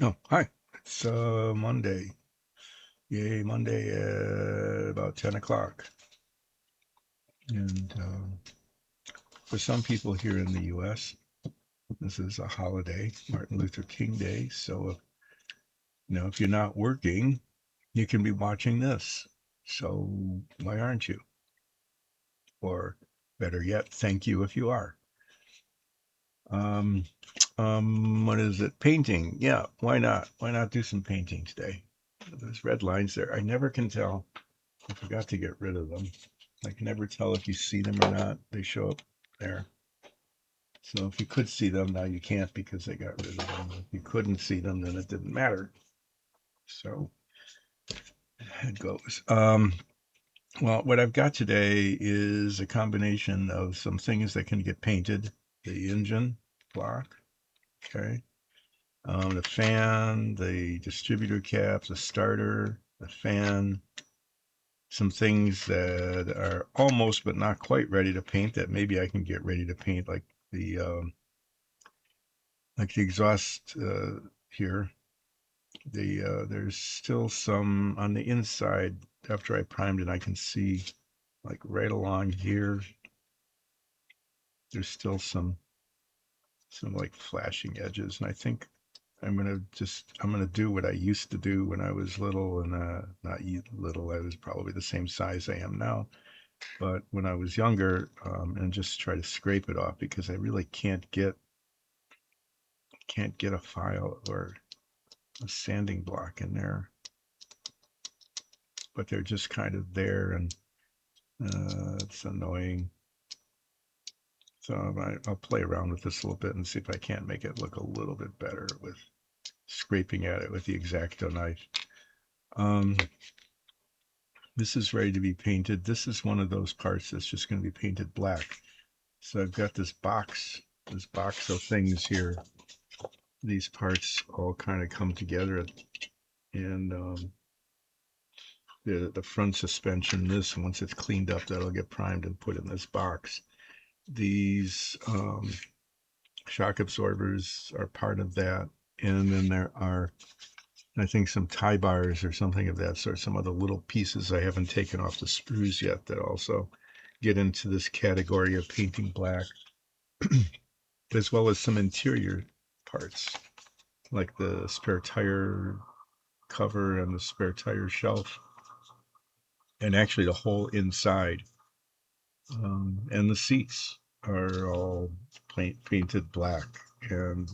Oh, hi. It's Monday. Yay, Monday at about 10 o'clock. And for some people here in the U.S., this is a holiday, Martin Luther King Day. So, if you're not working, you can be watching this. So, why aren't you? Or better yet, thank you if you are. Um, what is it? Painting. Yeah, why not? Why not do some painting today? There's red lines there. I never can tell. I forgot to get rid of them. I can never tell if you see them or not. They show up there. So if you could see them, now you can't because they got rid of them. If you couldn't see them, then it didn't matter. So it goes. Well, what I've got today is a combination of some things that can get painted. The engine block, okay. The fan, the distributor cap, the starter, the fan, some things that are almost but not quite ready to paint that maybe I can get ready to paint, like the exhaust here. There's still some on the inside after I primed it. I can see like right along here. There's still some like flashing edges, and I think I'm gonna do what I used to do when I was little, and not little. I was probably the same size I am now, but when I was younger, and just try to scrape it off because I really can't get a file or a sanding block in there, but they're just kind of there, and it's annoying. So I'll play around with this a little bit and see if I can't make it look a little bit better with scraping at it with the X-Acto knife. Um, this is ready to be painted. This is one of those parts that's just going to be painted black. So I've got this box of things here. These parts all kind of come together, and the front suspension, this, once it's cleaned up, that'll get primed and put in this box. These shock absorbers are part of that. And then there are, I think, some tie bars or something of that sort, some other little pieces I haven't taken off the screws yet that also get into this category of painting black, as well as some interior parts, like the spare tire cover and the spare tire shelf, and actually the whole inside. And the seats are all painted black, and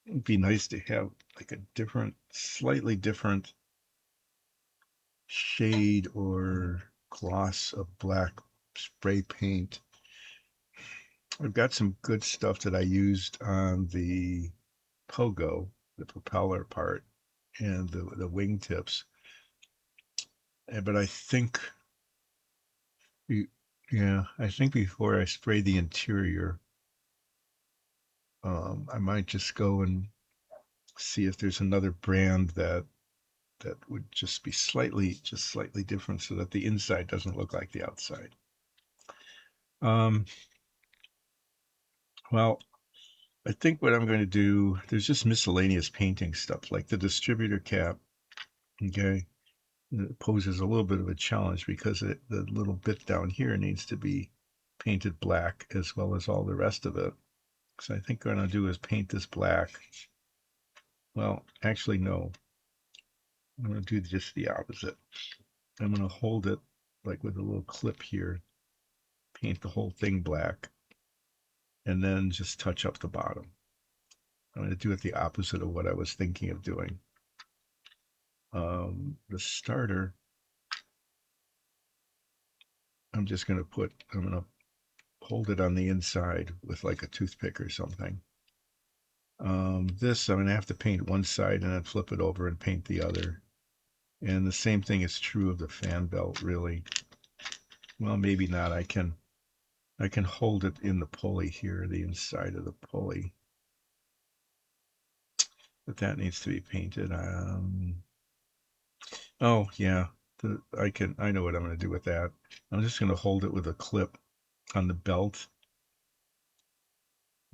it'd be nice to have like a slightly different shade or gloss of black spray paint. I've got some good stuff that I used on the Pogo, the propeller part, and the wingtips. But I think before I spray the interior, I might just go and see if there's another brand that would just be slightly different so that the inside doesn't look like the outside. Um, well, I think what I'm going to do, there's just miscellaneous painting stuff like the distributor cap. Okay. It poses a little bit of a challenge because the little bit down here needs to be painted black as well as all the rest of it. So I think what I'm going to do is paint this black. Well, actually, no. I'm going to do just the opposite. I'm going to hold it like with a little clip here, paint the whole thing black, and then just touch up the bottom. I'm going to do it the opposite of what I was thinking of doing. The starter, I'm going to hold it on the inside with like a toothpick or something. This, I'm going to have to paint one side and then flip it over and paint the other. And the same thing is true of the fan belt, really. Well, maybe not. I can hold it in the pulley here, the inside of the pulley. But that needs to be painted. Oh yeah, I know what I'm going to do with that. I'm just going to hold it with a clip on the belt.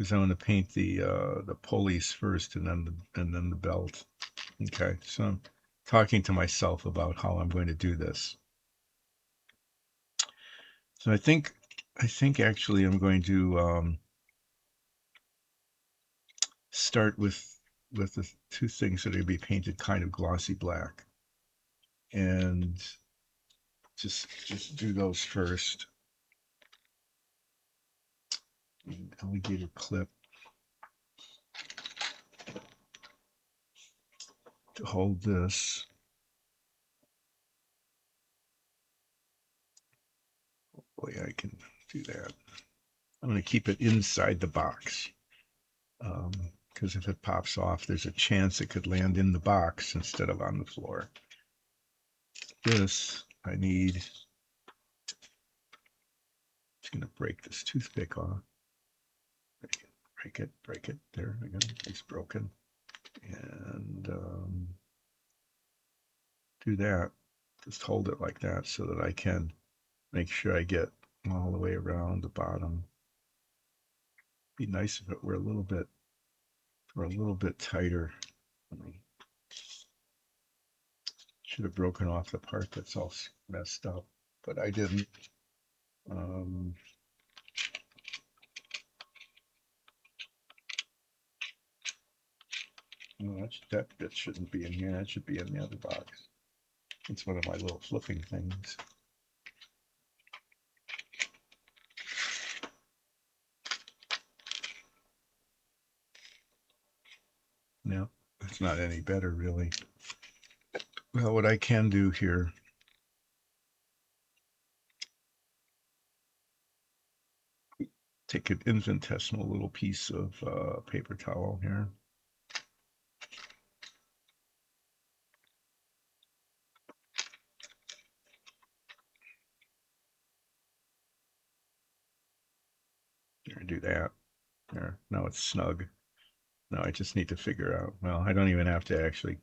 because I want to paint the pulleys first, and then the belt. Okay, so I'm talking to myself about how I'm going to do this. So I think actually I'm going to start with the two things that are going to be painted kind of glossy black, and just do those first. Alligator clip to hold this. Boy, I can do that. I'm going to keep it inside the box, because if it pops off, there's a chance it could land in the box instead of on the floor. This, I need, just going to break this toothpick off. Break it. There, again, it's broken. And do that. Just hold it like that so that I can make sure I get all the way around the bottom. Be nice if it were a little bit tighter. Should have broken off the part that's all messed up, but I didn't. No, that bit shouldn't be in here. That should be in the other box. It's one of my little flipping things. No, it's not any better, really. Well, what I can do here, take an infinitesimal little piece of paper towel here. Here, do that. There, now it's snug. Now I just need to figure out, well, I don't even have to actually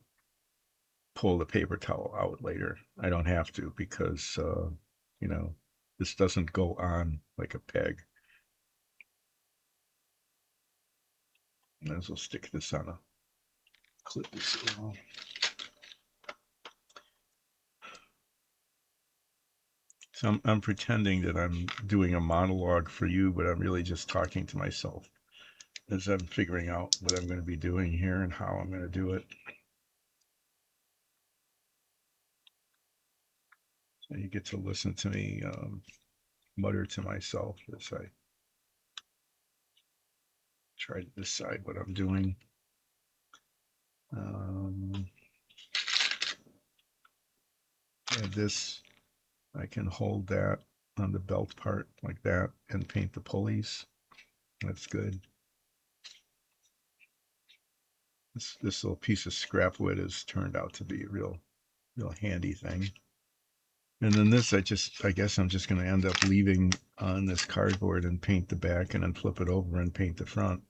pull the paper towel out later. I don't have to, because, this doesn't go on like a peg. Might as well stick this on a clip as well. So I'm pretending that I'm doing a monologue for you, but I'm really just talking to myself as I'm figuring out what I'm going to be doing here and how I'm going to do it. So you get to listen to me mutter to myself as I try to decide what I'm doing. And this, I can hold that on the belt part like that and paint the pulleys. That's good. This little piece of scrap wood has turned out to be a real handy thing. And then this, I guess I'm just going to end up leaving on this cardboard and paint the back and then flip it over and paint the front.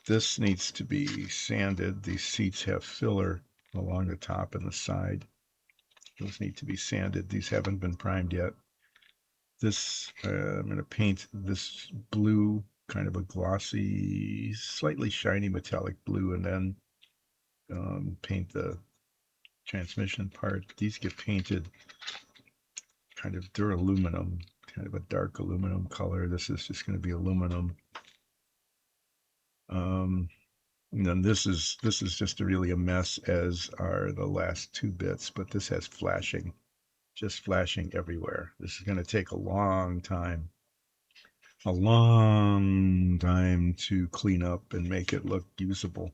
This needs to be sanded. These seats have filler along the top and the side. Those need to be sanded. These haven't been primed yet. This, I'm going to paint this blue, kind of a glossy, slightly shiny metallic blue, and then paint the transmission part. These get painted kind of duraluminum, kind of a dark aluminum color. This is just going to be aluminum. And then this is just really a mess, as are the last two bits, but this has flashing, just flashing everywhere. This is going to take a long time to clean up and make it look usable.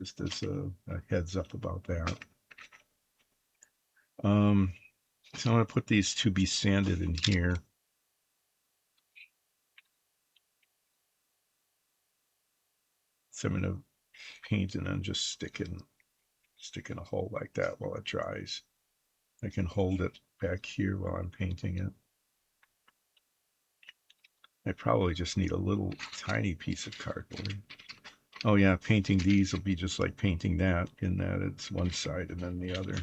Just as a heads up about that. So I'm going to put these to be sanded in here. So I'm going to paint and then just stick in a hole like that while it dries. I can hold it back here while I'm painting it. I probably just need a little tiny piece of cardboard. Oh yeah, painting these will be just like painting that, in that it's one side and then the other.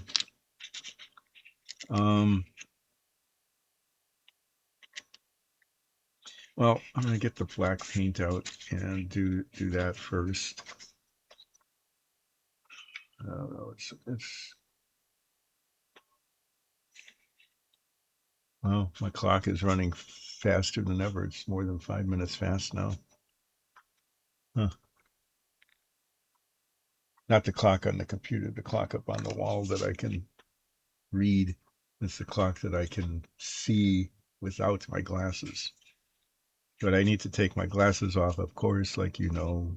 Well, I'm going to get the black paint out and do that first. No, it's well, my clock is running faster than ever. It's more than 5 minutes fast now. Huh. Not the clock on the computer, the clock up on the wall that I can read. It's the clock that I can see without my glasses. But I need to take my glasses off, of course, like you know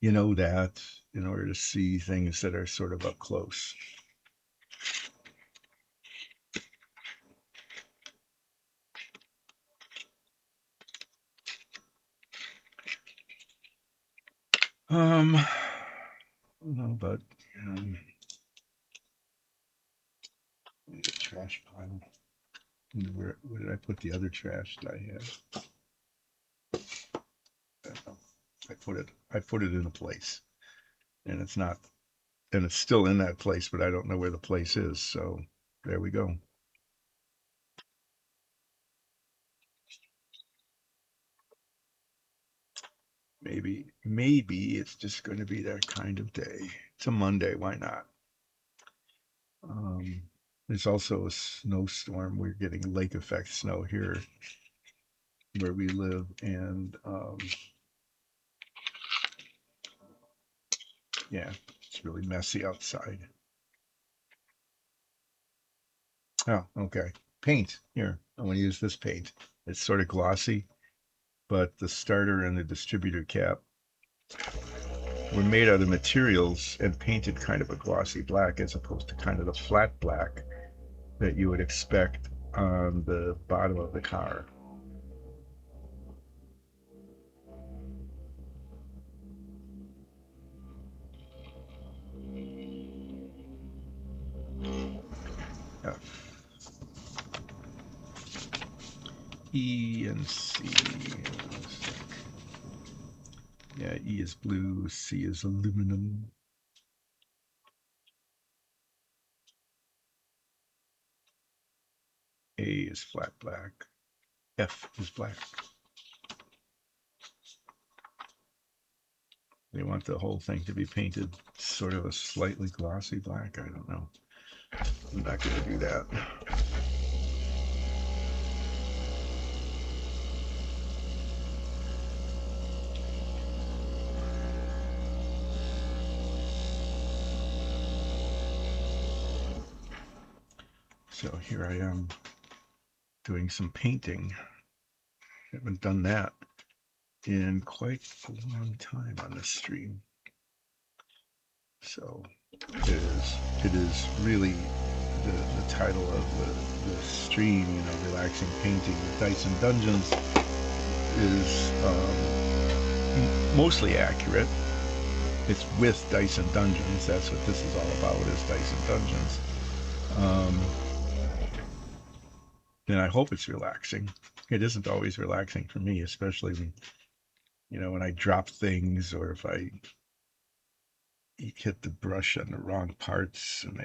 that in order to see things that are sort of up close. I don't know, but the trash pile. Where did I put the other trash that I had? I don't know. I put it in a place, and it's not, and it's still in that place, but I don't know where the place is. So there we go. Maybe it's just going to be that kind of day. It's a Monday. Why not? Um, there's also a snowstorm. We're getting lake effect snow here where we live, and yeah, it's really messy outside. Oh, okay. Paint here. I want to use this paint. It's sort of glossy, but the starter and the distributor cap were made out of materials and painted kind of a glossy black as opposed to kind of the flat black that you would expect on the bottom of the car. F, E, and C. Yeah, E is blue, C is aluminum, A is flat black, F is black. They want the whole thing to be painted sort of a slightly glossy black. I don't know. I'm not going to do that. So here I am doing some painting. I haven't done that in quite a long time on this stream. So it is really the title of the stream, you know, relaxing painting with Dyson Dungeons is mostly accurate. It's with Dyson Dungeons. That's what this is all about, is Dyson Dungeons. Um, and I hope it's relaxing. It isn't always relaxing for me, especially when, you know, when I drop things or if I hit the brush on the wrong parts and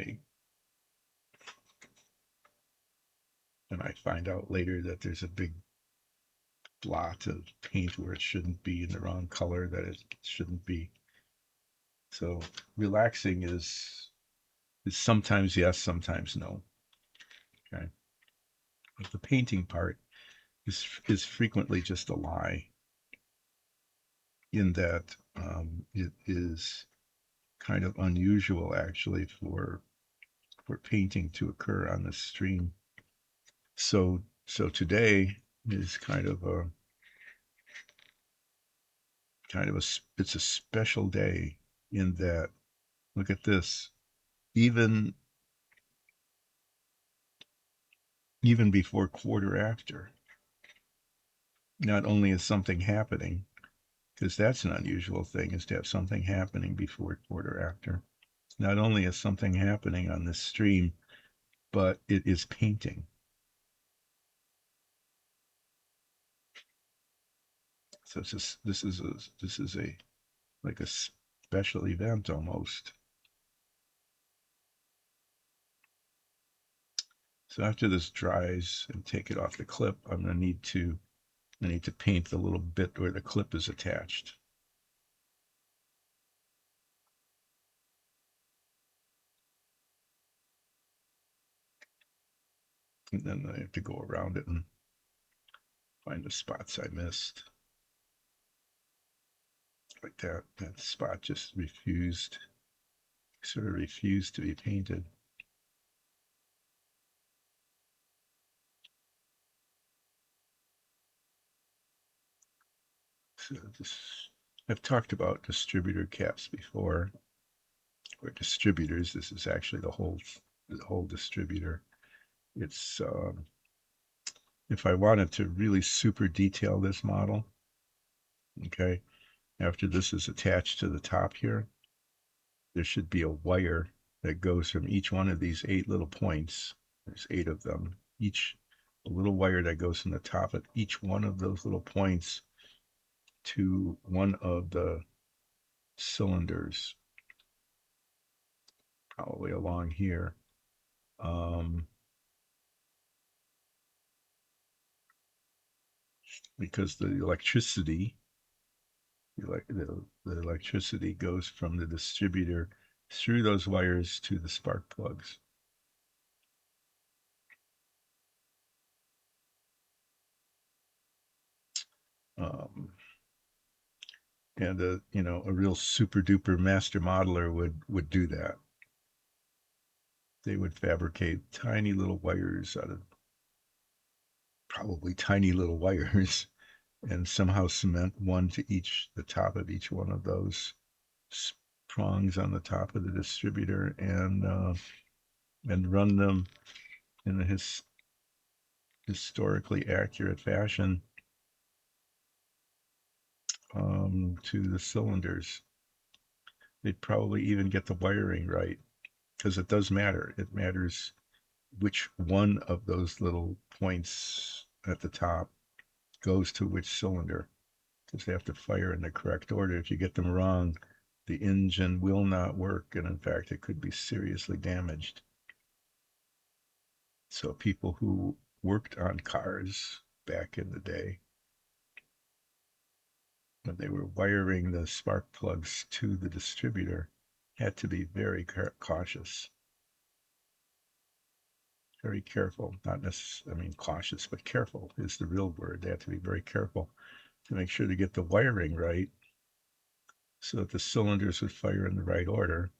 I find out later that there's a big blot of paint where it shouldn't be in the wrong color that it shouldn't be. So relaxing is sometimes yes, sometimes no. Okay. But the painting part is frequently just a lie in that it is kind of unusual actually for painting to occur on the stream. So today is kind of a it's a special day in that, look at this, even even before quarter after, not only is something happening, because that's an unusual thing, is to have something happening before quarter after. Not only is something happening on this stream, but it is painting. So this is a like a special event almost. So after this dries and take it off the clip, I'm going to need to I need to paint the little bit where the clip is attached. And then I have to go around it and find the spots I missed. Like that. That spot just refused, sort of refused to be painted. So I've talked about distributor caps before, or distributors. This is actually the whole distributor. It's if I wanted to really super detail this model, okay, after this is attached to the top here, there should be a wire that goes from each one of these 8 little points. There's 8 of them. Each a little wire that goes from the top of each one of those little points to one of the cylinders, probably along here. Because the electricity, the electricity goes from the distributor through those wires to the spark plugs. Um, and a real super duper master modeler would do that. They would fabricate tiny little wires out of probably tiny little wires and somehow cement one to the top of each one of those prongs on the top of the distributor and run them in a historically accurate fashion to the cylinders. They'd probably even get the wiring right, because it does matter. It matters which one of those little points at the top goes to which cylinder, because they have to fire in the correct order. If you get them wrong, the engine will not work, and in fact, it could be seriously damaged. So people who worked on cars back in the day, when they were wiring the spark plugs to the distributor, had to be very cautious, very careful. Not necessarily, I mean, cautious, but careful is the real word. They had to be very careful to make sure to get the wiring right so that the cylinders would fire in the right order,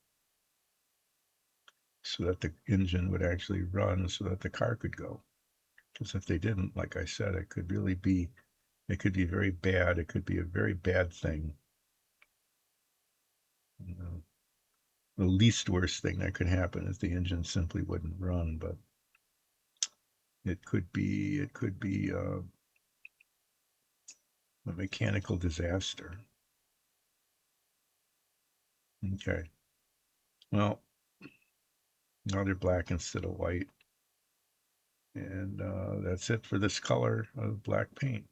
so that the engine would actually run, so that the car could go. Because if they didn't, like I said, it could be very bad. It could be a very bad thing. You know, the least worst thing that could happen is the engine simply wouldn't run, but it could be a mechanical disaster. Okay, well, now they're black instead of white, and that's it for this color of black paint.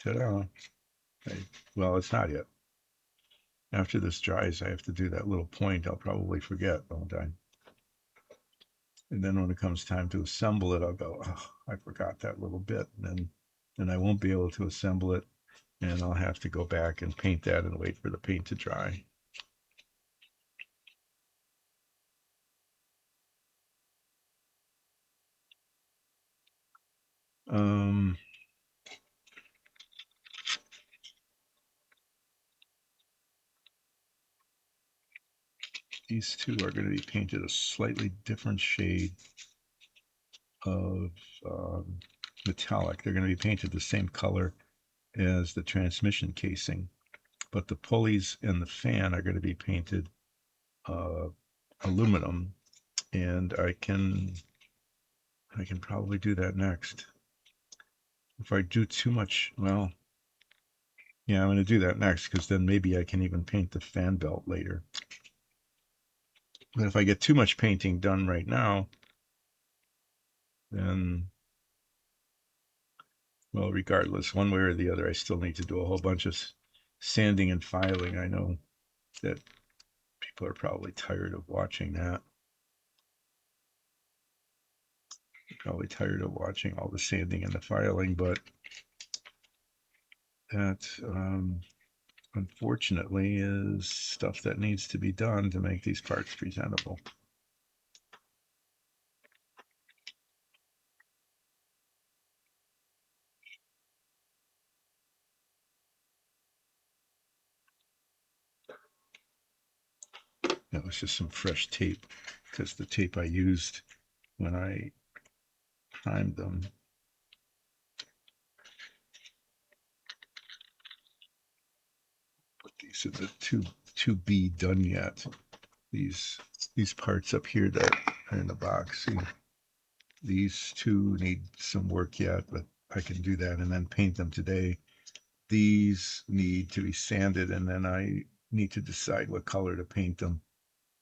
Ta-da! Well, it's not yet. After this dries, I have to do that little point. I'll probably forget, won't I? And then when it comes time to assemble it, I'll go, oh, I forgot that little bit. And then I won't be able to assemble it. And I'll have to go back and paint that and wait for the paint to dry. Um, these two are going to be painted a slightly different shade of metallic. They're going to be painted the same color as the transmission casing, but the pulleys and the fan are going to be painted aluminum, and I can probably do that next. If I do too much, well, yeah, I'm going to do that next, because then maybe I can even paint the fan belt later. But if I get too much painting done right now, then, well, regardless, one way or the other, I still need to do a whole bunch of sanding and filing. I know that people are probably tired of watching that. Probably tired of watching all the sanding and the filing, but that unfortunately is stuff that needs to be done to make these parts presentable. That was just some fresh tape, because the tape I used when I primed them put these in the to be done yet. These parts up here that are in the box, see, these two need some work yet, but I can do that and then paint them today. These need to be sanded, and then I need to decide what color to paint them.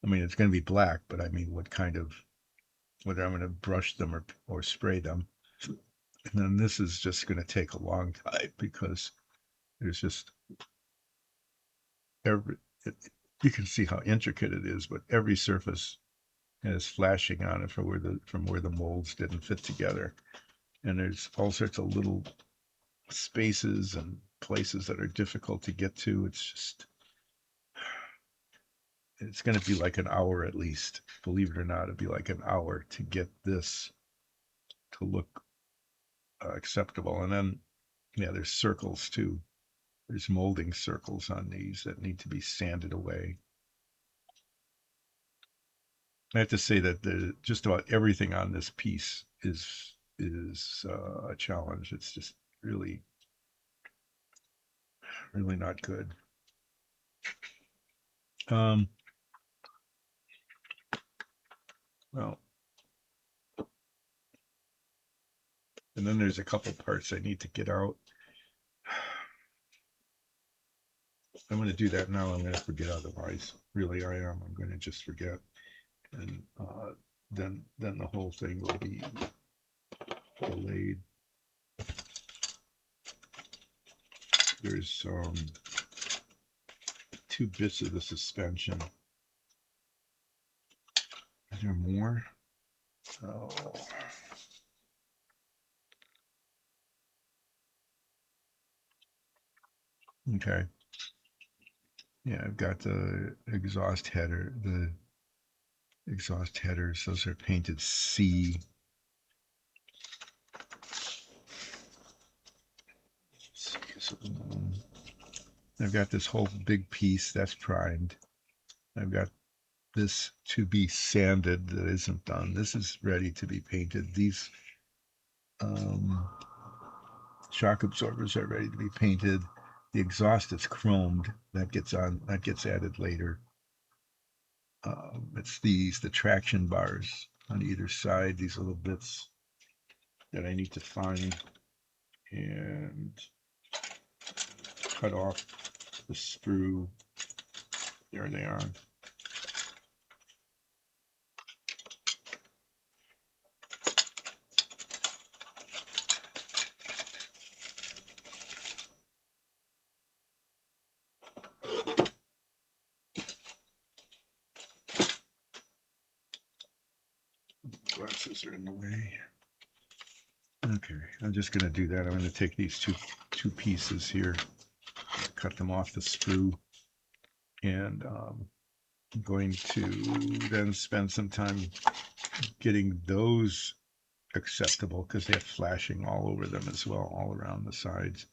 I mean, it's going to be black, but I mean, what kind of, whether I'm going to brush them or spray them. And then this is just going to take a long time, because there's just every, you can see how intricate it is, but every surface has flashing on it from where the molds didn't fit together. And there's all sorts of little spaces and places that are difficult to get to. It's going to be like an hour at least. Believe it or not, it'd be like an hour to get this to look acceptable. And then, yeah, there's circles too. There's molding circles on these that need to be sanded away. I have to say that just about everything on this piece is a challenge. It's just really, really not good. Um, well, and then there's a couple parts I need to get out. I'm going to do that now. I'm going to forget otherwise. Really, I am. I'm going to just forget, and then the whole thing will be delayed. There's 2 bits of the suspension. Is there more? Oh. Okay. Yeah, I've got the exhaust headers. Those are painted C. So, I've got this whole big piece that's primed. I've got this to be sanded that isn't done. This is ready to be painted. These shock absorbers are ready to be painted. The exhaust is chromed. That gets added later. It's the traction bars on either side, these little bits that I need to find and cut off the sprue. There they are. Glasses are in the way. Okay, I'm just going to do that. I'm going to take these two pieces here, cut them off the sprue, and I'm going to then spend some time getting those acceptable, because they have flashing all over them as well, all around the sides.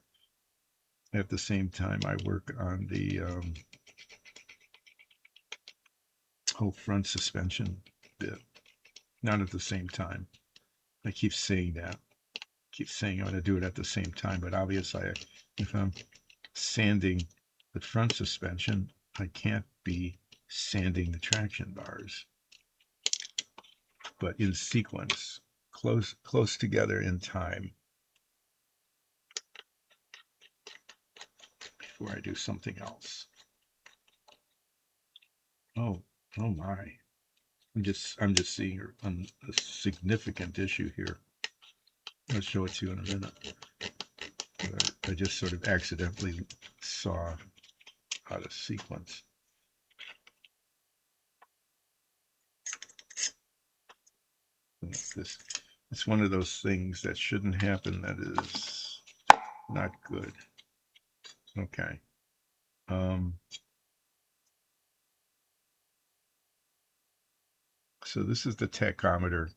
At the same time, I work on the whole front suspension bit. Not at the same time. I keep saying that. I keep saying I'm going to do it at the same time, but obviously, if I'm sanding the front suspension, I can't be sanding the traction bars. But in sequence, close together in time, before I do something else. Oh my! I'm just seeing a significant issue here. I'll show it to you in a minute. I just sort of accidentally saw out of sequence. This It's one of those things that shouldn't happen that is not good. Okay. So this is the tachometer.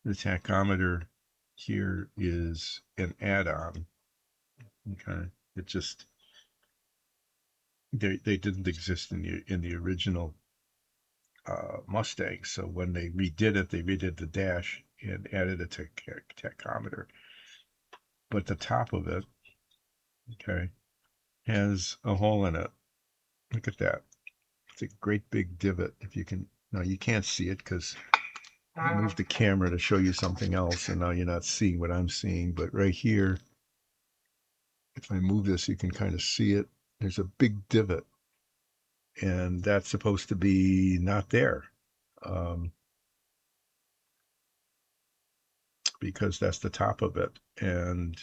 The tachometer here is an add-on. Okay. It just they didn't exist in the original Mustang. So when they redid the dash and added a tachometer. But the top of it, okay, has a hole in it. Look at that. It's a great big divot. If you can, no, you can't see it because I moved the camera to show you something else, and now you're not seeing what I'm seeing. But right here, if I move this, you can kind of see it. There's a big divot, and that's supposed to be not there. Because that's the top of it. And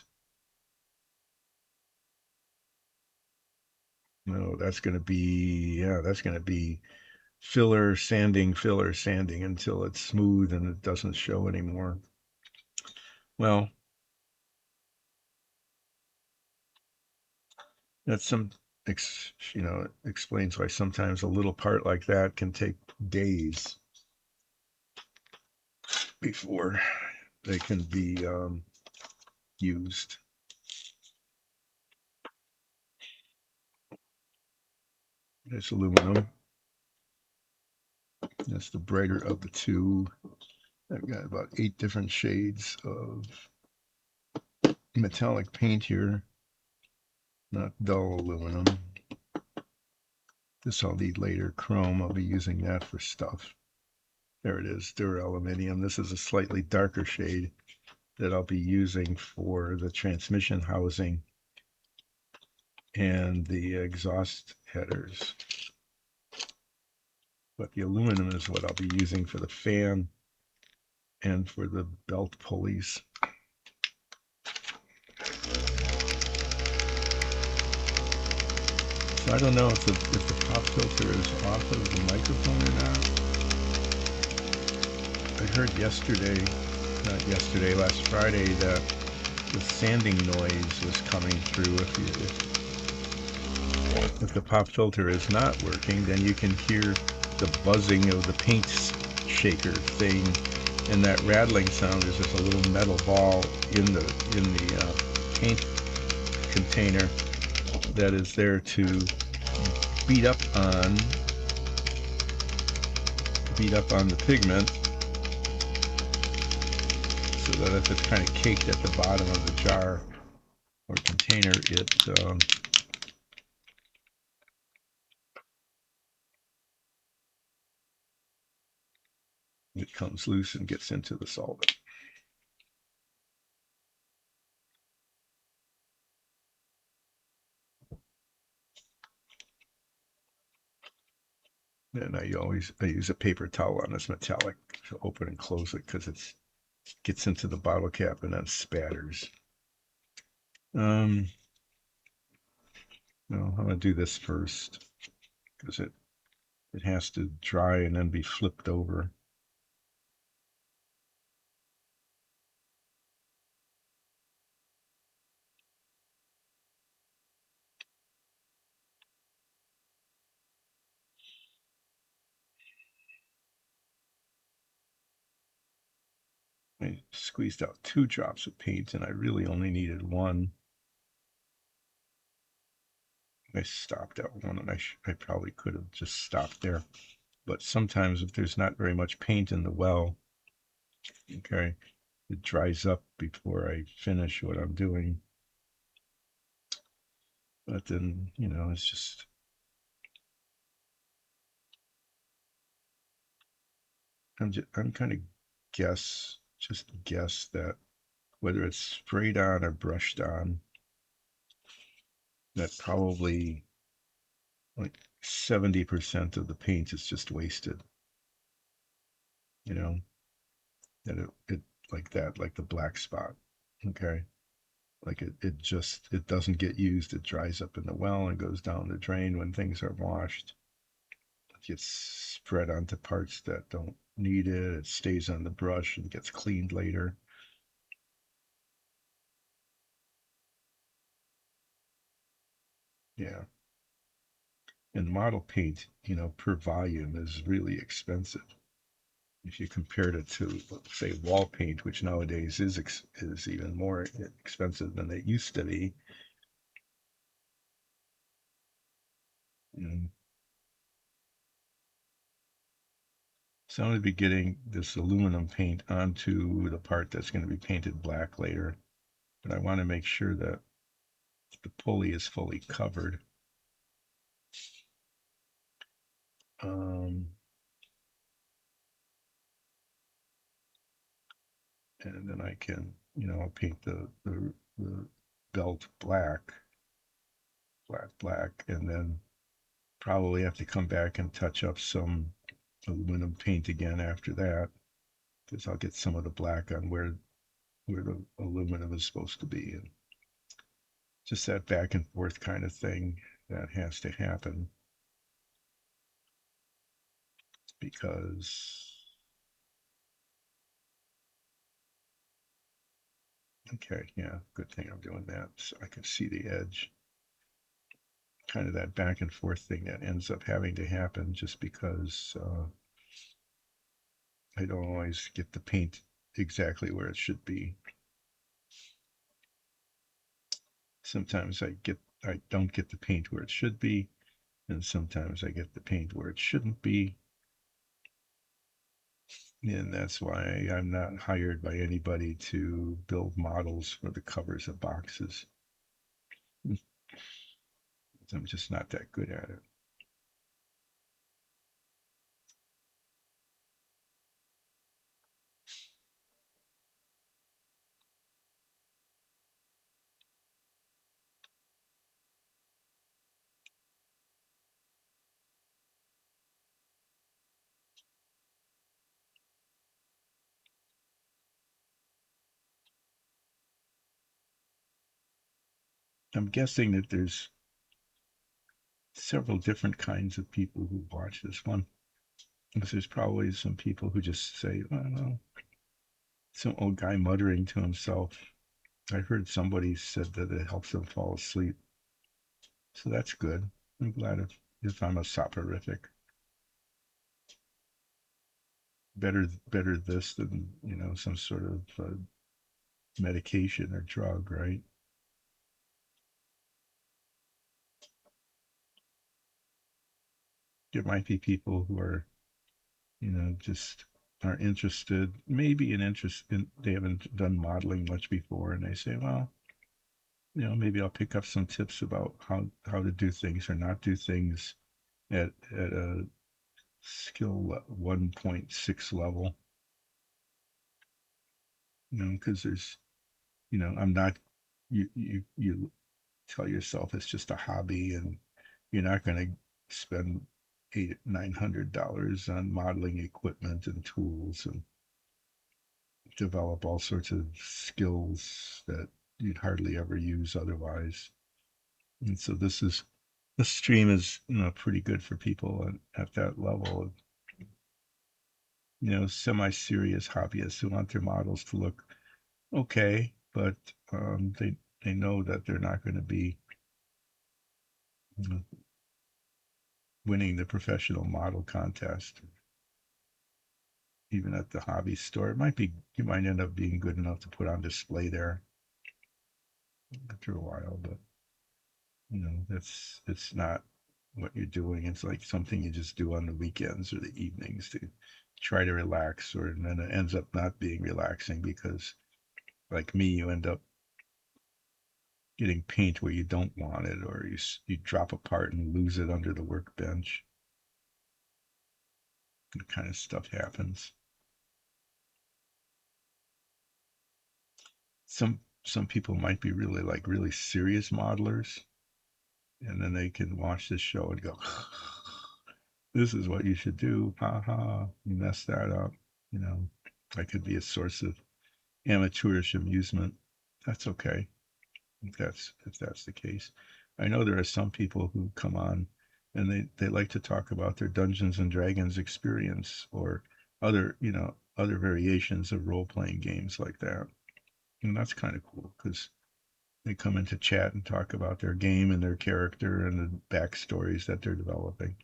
no, that's going to be, yeah, that's going to be filler sanding until it's smooth and it doesn't show anymore. Well, that's explains why sometimes a little part like that can take days before they can be used. It's aluminum. That's the brighter of the two. I've got about 8 different shades of metallic paint here, not dull aluminum. This I'll need later. Chrome, I'll be using that for stuff. There it is, duraluminum. This is a slightly darker shade that I'll be using for the transmission housing and the exhaust headers. But the aluminum is what I'll be using for the fan and for the belt pulleys. So I don't know if the pop filter is off of the microphone or not. I heard last Friday, that the sanding noise was coming through. If the pop filter is not working, then you can hear the buzzing of the paint shaker thing, and that rattling sound is just a little metal ball in the paint container that is there to beat up on the pigment, so that if it's kind of caked at the bottom of the jar or container, it comes loose and gets into the solvent. And I use a paper towel on this metallic to open and close it, because it gets into the bottle cap and then spatters. No, I'm gonna do this first because it has to dry and then be flipped over. I squeezed out 2 drops of paint, and I really only needed 1. I stopped at 1, and I probably could have just stopped there. But sometimes if there's not very much paint in the well, okay, it dries up before I finish what I'm doing. But then, it's just, I'm kind of guess that whether it's sprayed on or brushed on, that probably like 70% of the paint is just wasted. That it like that, like the black spot. Okay. Like it doesn't get used. It dries up in the well and goes down the drain when things are washed. It gets spread onto parts that don't need it. It stays on the brush and gets cleaned later. Yeah. And model paint, per volume is really expensive. If you compared it to, say, wall paint, which nowadays is even more expensive than it used to be. And so I'm going to be getting this aluminum paint onto the part that's going to be painted black later, but I want to make sure that the pulley is fully covered. Um, and then I can, I'll paint the belt black, black, and then probably have to come back and touch up some aluminum paint again after that, because I'll get some of the black on where the aluminum is supposed to be, and just that back and forth kind of thing that has to happen because, okay, yeah, good thing I'm doing that so I can see the edge. Kind of that back and forth thing that ends up having to happen just because I don't always get the paint exactly where it should be. Sometimes I don't get the paint where it should be, and sometimes I get the paint where it shouldn't be. And that's why I'm not hired by anybody to build models for the covers of boxes. I'm just not that good at it. I'm guessing that there's several different kinds of people who watch this one. Because there's probably some people who just say, "Oh, no," some old guy muttering to himself. I heard somebody said that it helps them fall asleep. So that's good. I'm glad if I'm a soporific. Better this than, some sort of medication or drug, right? There might be people who are, just are interested, maybe an interest in, they haven't done modeling much before, and they say, well, maybe I'll pick up some tips about how to do things or not do things at a skill 1.6 level, because there's, I'm not, you tell yourself it's just a hobby and you're not going to spend $800-900 on modeling equipment and tools and develop all sorts of skills that you'd hardly ever use otherwise. And so this stream is, pretty good for people at that level of, semi-serious hobbyists who want their models to look okay, but they know that they're not going to be, you know, winning the professional model contest, even at the hobby store. It might be you might end up being good enough to put on display there after a while, but it's not what you're doing. It's like something you just do on the weekends or the evenings to try to relax, or and then it ends up not being relaxing because, like me, you end up getting paint where you don't want it, or you drop a part and lose it under the workbench. That kind of stuff happens. Some people might be really serious modelers, and then they can watch this show and go, "This is what you should do." Ha ha! You messed that up. You know, that could be a source of amateurish amusement. That's okay if that's the case. I know there are some people who come on and they like to talk about their Dungeons and Dragons experience or other variations of role playing games like that. And that's kind of cool because They come into chat and talk about their game and their character and the backstories that they're developing.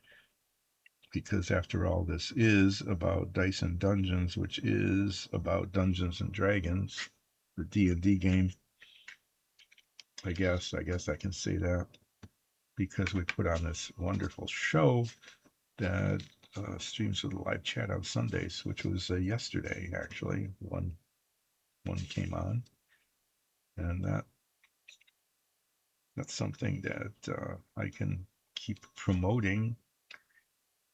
Because after all, this is about Dice and Dungeons, which is about Dungeons and Dragons, the D&D game. I guess I can say that because we put on this wonderful show that streams with a live chat on Sundays, which was yesterday actually. One came on, and that's something that I can keep promoting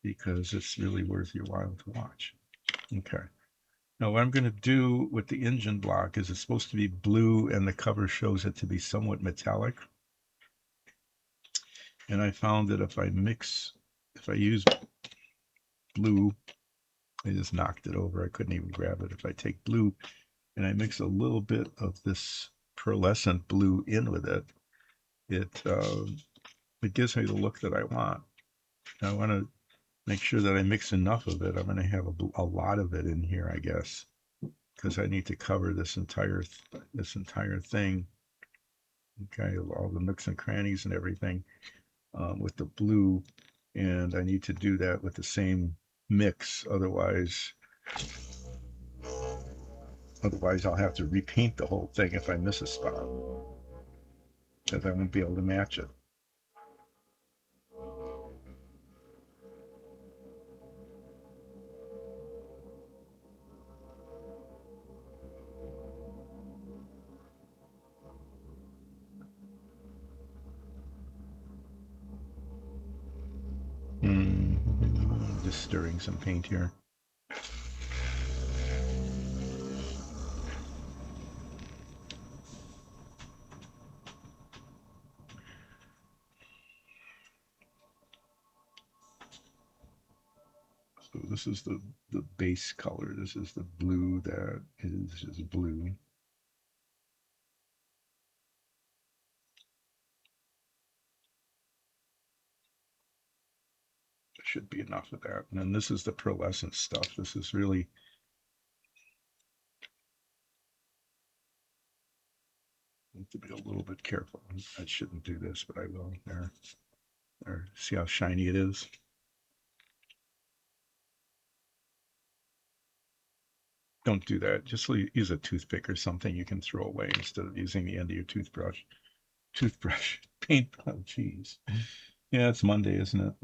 because it's really worth your while to watch. Okay. Now, what I'm going to do with the engine block is it's supposed to be blue, and the cover shows it to be somewhat metallic. And I found that if I use blue, I just knocked it over. I couldn't even grab it. If I take blue and I mix a little bit of this pearlescent blue in with it, it gives me the look that I want. I want to make sure that I mix enough of it. I'm going to have a lot of it in here, I guess, because I need to cover this entire thing. Okay, all the nooks and crannies and everything with the blue, and I need to do that with the same mix. Otherwise I'll have to repaint the whole thing if I miss a spot, because I won't be able to match it. Just stirring some paint here. So this is the base color. This is the blue that is just blue. There should be enough of that. And then this is the pearlescent stuff. This is really, I have to be a little bit careful. I shouldn't do this, but I will. There. See how shiny it is? Don't do that. Just use a toothpick or something you can throw away instead of using the end of your toothbrush. Paint. Oh, jeez. Yeah, it's Monday, isn't it?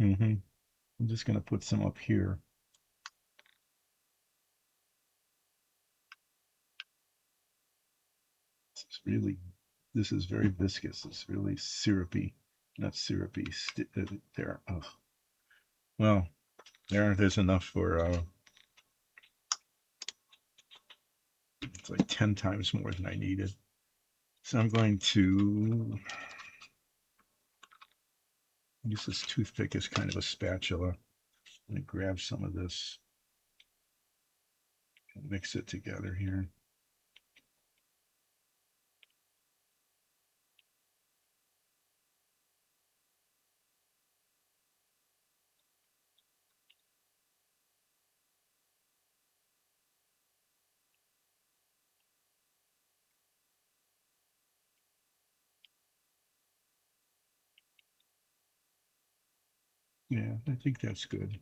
I'm just going to put some up here. This is very viscous. It's really syrupy. Not syrupy. There. Oh. Well, there's enough for, it's like 10 times more than I needed. So I'm going to use this toothpick as kind of a spatula. I'm going to grab some of this and mix it together here. Yeah, I think that's good.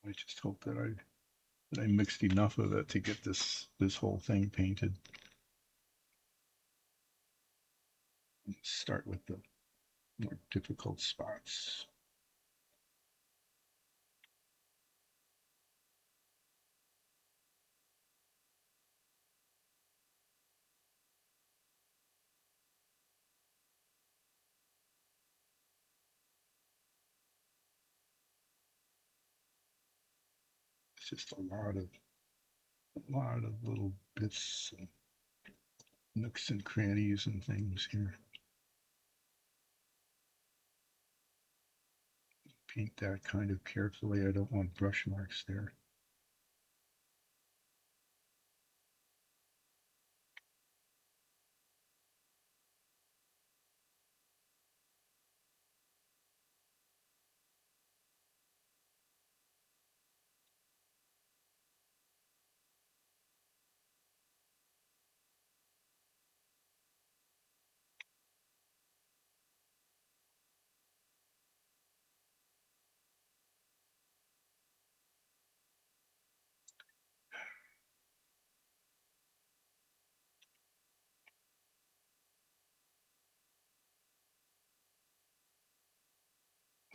I just hope that I mixed enough of it to get this whole thing painted. Start with the more difficult spots. It's just a lot of little bits, nooks and crannies and things here. Paint that kind of carefully. I don't want brush marks there.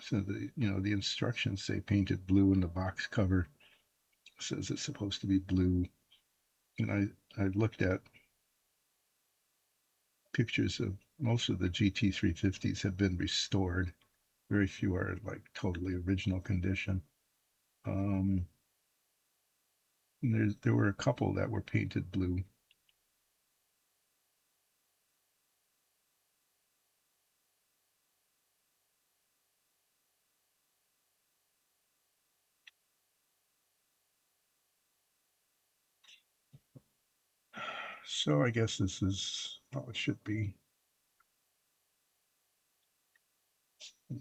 So the instructions say painted blue, and the box cover says it's supposed to be blue. And I looked at pictures of most of the GT350s have been restored. Very few are like totally original condition. Um, there were a couple that were painted blue. So I guess this is how it should be.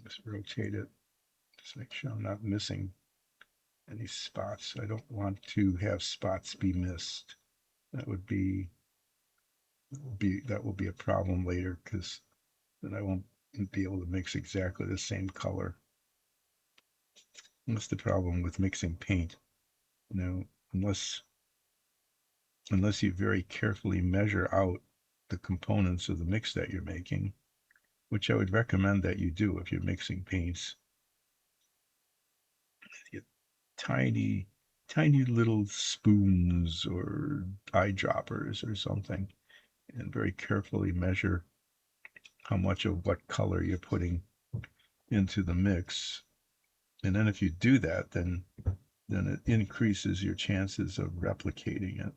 Just rotate it. Just make sure I'm not missing any spots. I don't want to have spots be missed. That would be that will be a problem later because then I won't be able to mix exactly the same color. That's the problem with mixing paint. You know, unless you very carefully measure out the components of the mix that you're making, which I would recommend that you do if you're mixing paints. Get tiny, tiny little spoons or eyedroppers or something, and very carefully measure how much of what color you're putting into the mix. And then if you do that, then it increases your chances of replicating it.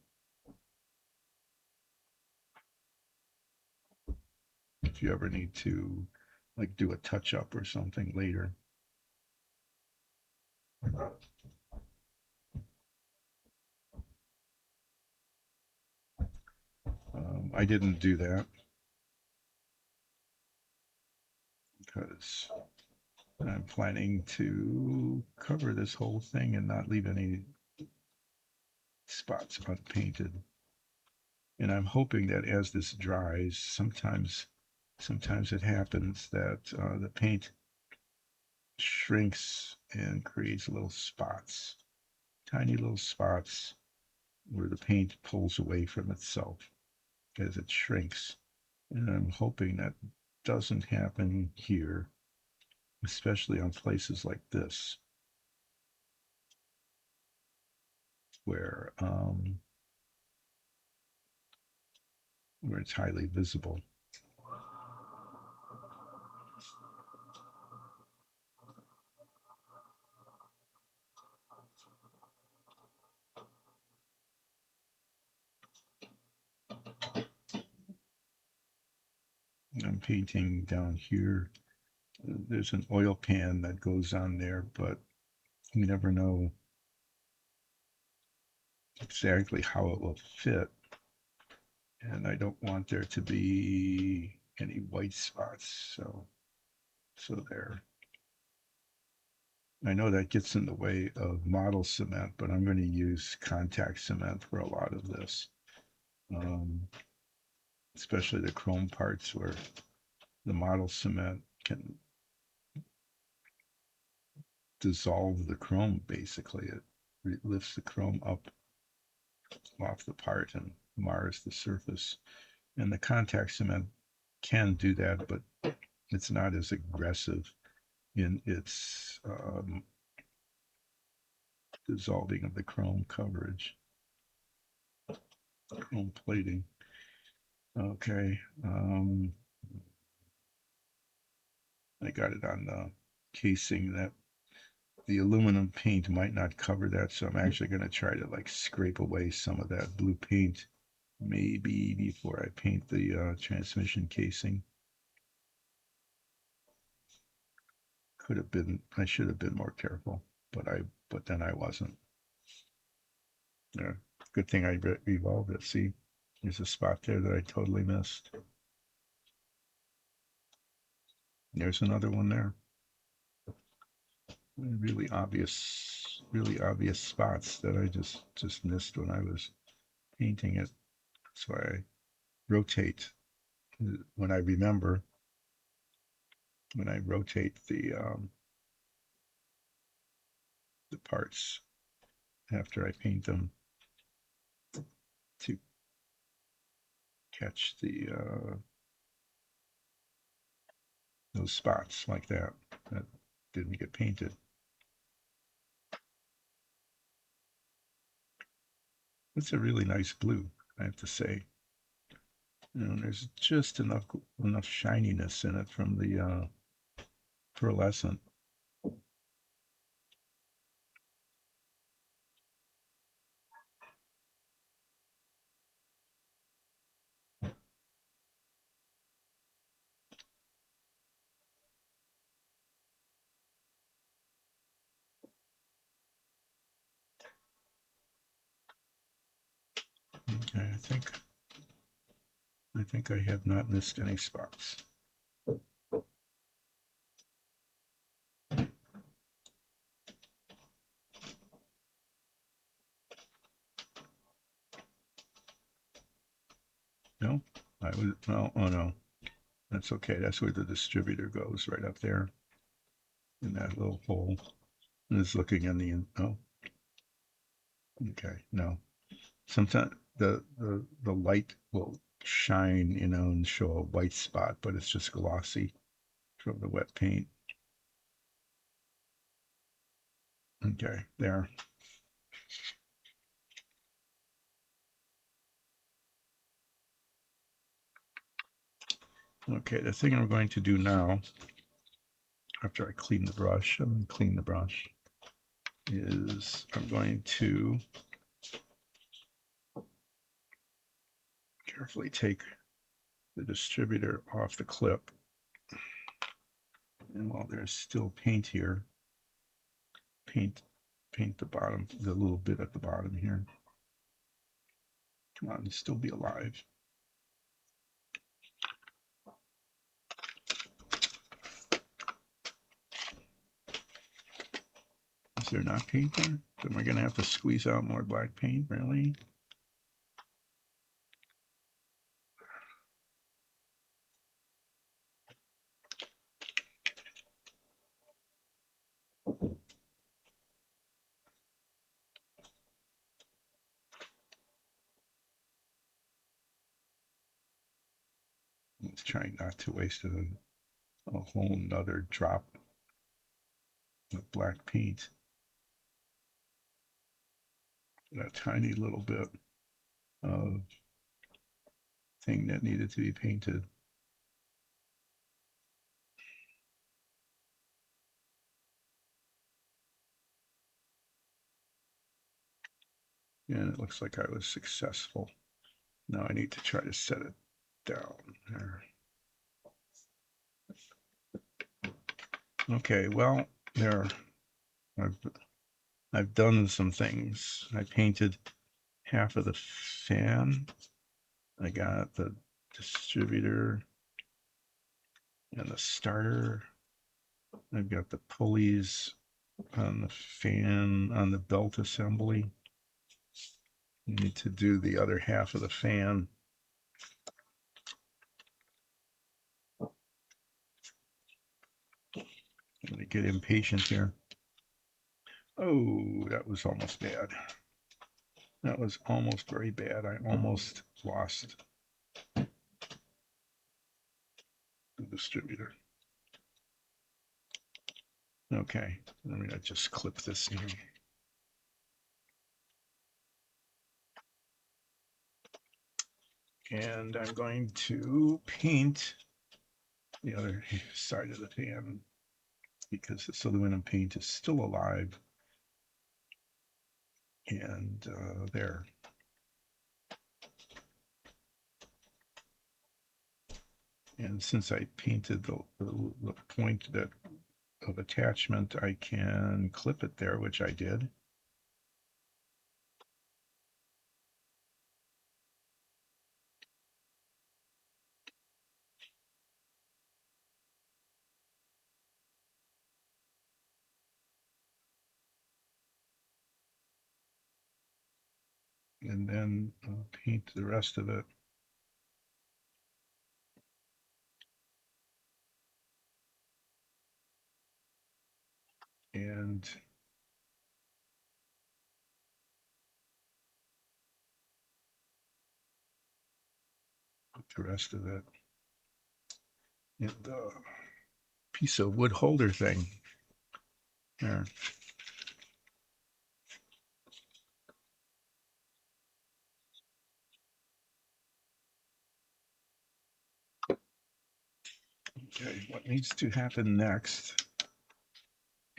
If you ever need to like do a touch up or something later. I didn't do that because I'm planning to cover this whole thing and not leave any spots unpainted. And I'm hoping that as this dries, sometimes it happens that the paint shrinks and creates little spots, tiny little spots where the paint pulls away from itself as it shrinks. And I'm hoping that doesn't happen here, especially on places like this, where where it's highly visible. I'm painting down here. There's an oil pan that goes on there, but you never know exactly how it will fit. And I don't want there to be any white spots. So there. I know that gets in the way of model cement, but I'm going to use contact cement for a lot of this, um, especially the chrome parts where the model cement can dissolve the chrome. Basically, it lifts the chrome up off the part and mars the surface. And the contact cement can do that, but it's not as aggressive in its dissolving of the chrome coverage, chrome plating. Okay, I got it on the casing that the aluminum paint might not cover that, so I'm actually going to try to like scrape away some of that blue paint, maybe before I paint the transmission casing. Could have been, I should have been more careful, but then I wasn't. Yeah, good thing I revolved it. See, there's a spot there that I totally missed. There's another one there. Really obvious spots that I just missed when I was painting it. That's why I rotate when I remember when I rotate the parts after I paint them to catch the those spots like that. didn't get painted. It's a really nice blue, I have to say. There's just enough shininess in it from the pearlescent. Okay, I think I have not missed any spots. No, well, oh no, that's okay. That's where the distributor goes, right up there in that little hole. And it's looking in oh, okay, no. Sometimes the light will shine, and show a white spot, but it's just glossy from the wet paint. Okay, there. Okay, the thing I'm going to do now, after I clean the brush, is I'm going to carefully take the distributor off the clip. And while there's still paint here, paint the bottom, the little bit at the bottom here. Come on, still be alive. Is there not paint there? Am I going to have to squeeze out more black paint, really? Let's try not to waste a whole nother drop of black paint. That tiny little bit of thing that needed to be painted. And it looks like I was successful. Now I need to try to set it down there. Okay, well, there. I've done some things. I painted half of the fan. I got the distributor and the starter. I've got the pulleys on the fan, on the belt assembly. I need to do the other half of the fan. I'm going to get impatient here. Oh, that was almost bad. That was almost very bad. I almost lost the distributor. Okay, I'm going to just clip this in. And I'm going to paint the other side of the fan because this aluminum paint is still alive. And there. And since I painted the point that of attachment, I can clip it there, which I did. And then paint the rest of it. And put the rest of it in the piece of wood holder thing. There. Okay, what needs to happen next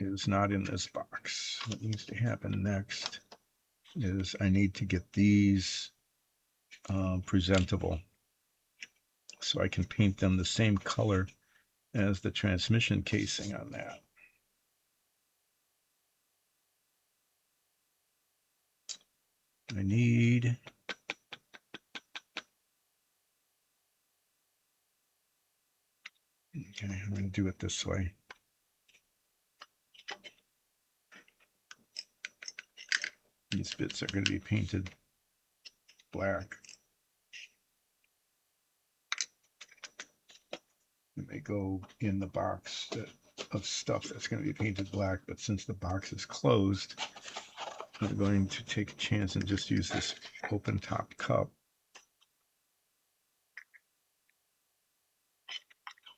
is not in this box. What needs to happen next is I need to get these presentable so I can paint them the same color as the transmission casing on that. I need okay, I'm going to do it this way. These bits are going to be painted black. And they go in the box of stuff that's going to be painted black, but since the box is closed, I'm going to take a chance and just use this open top cup.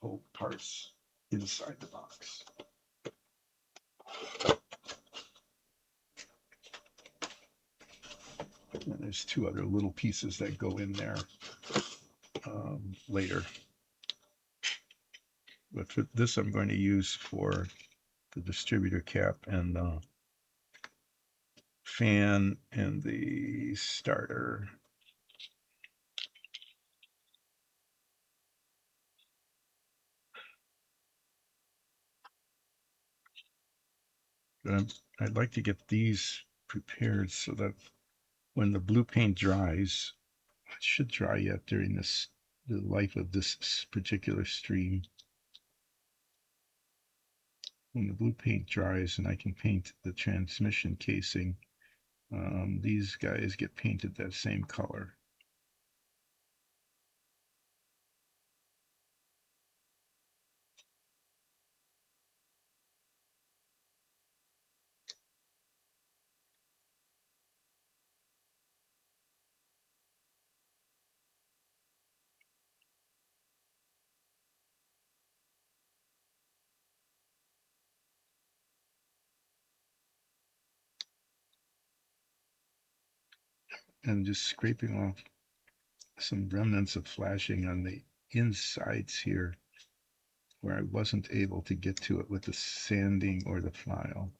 Hold parts inside the box. And there's two other little pieces that go in there later. But for this, I'm going to use for the distributor cap and the fan and the starter. But I'd like to get these prepared so that when the blue paint dries, it should dry yet during the life of this particular stream. When the blue paint dries and I can paint the transmission casing, these guys get painted that same color. And just scraping off some remnants of flashing on the insides here where I wasn't able to get to it with the sanding or the file.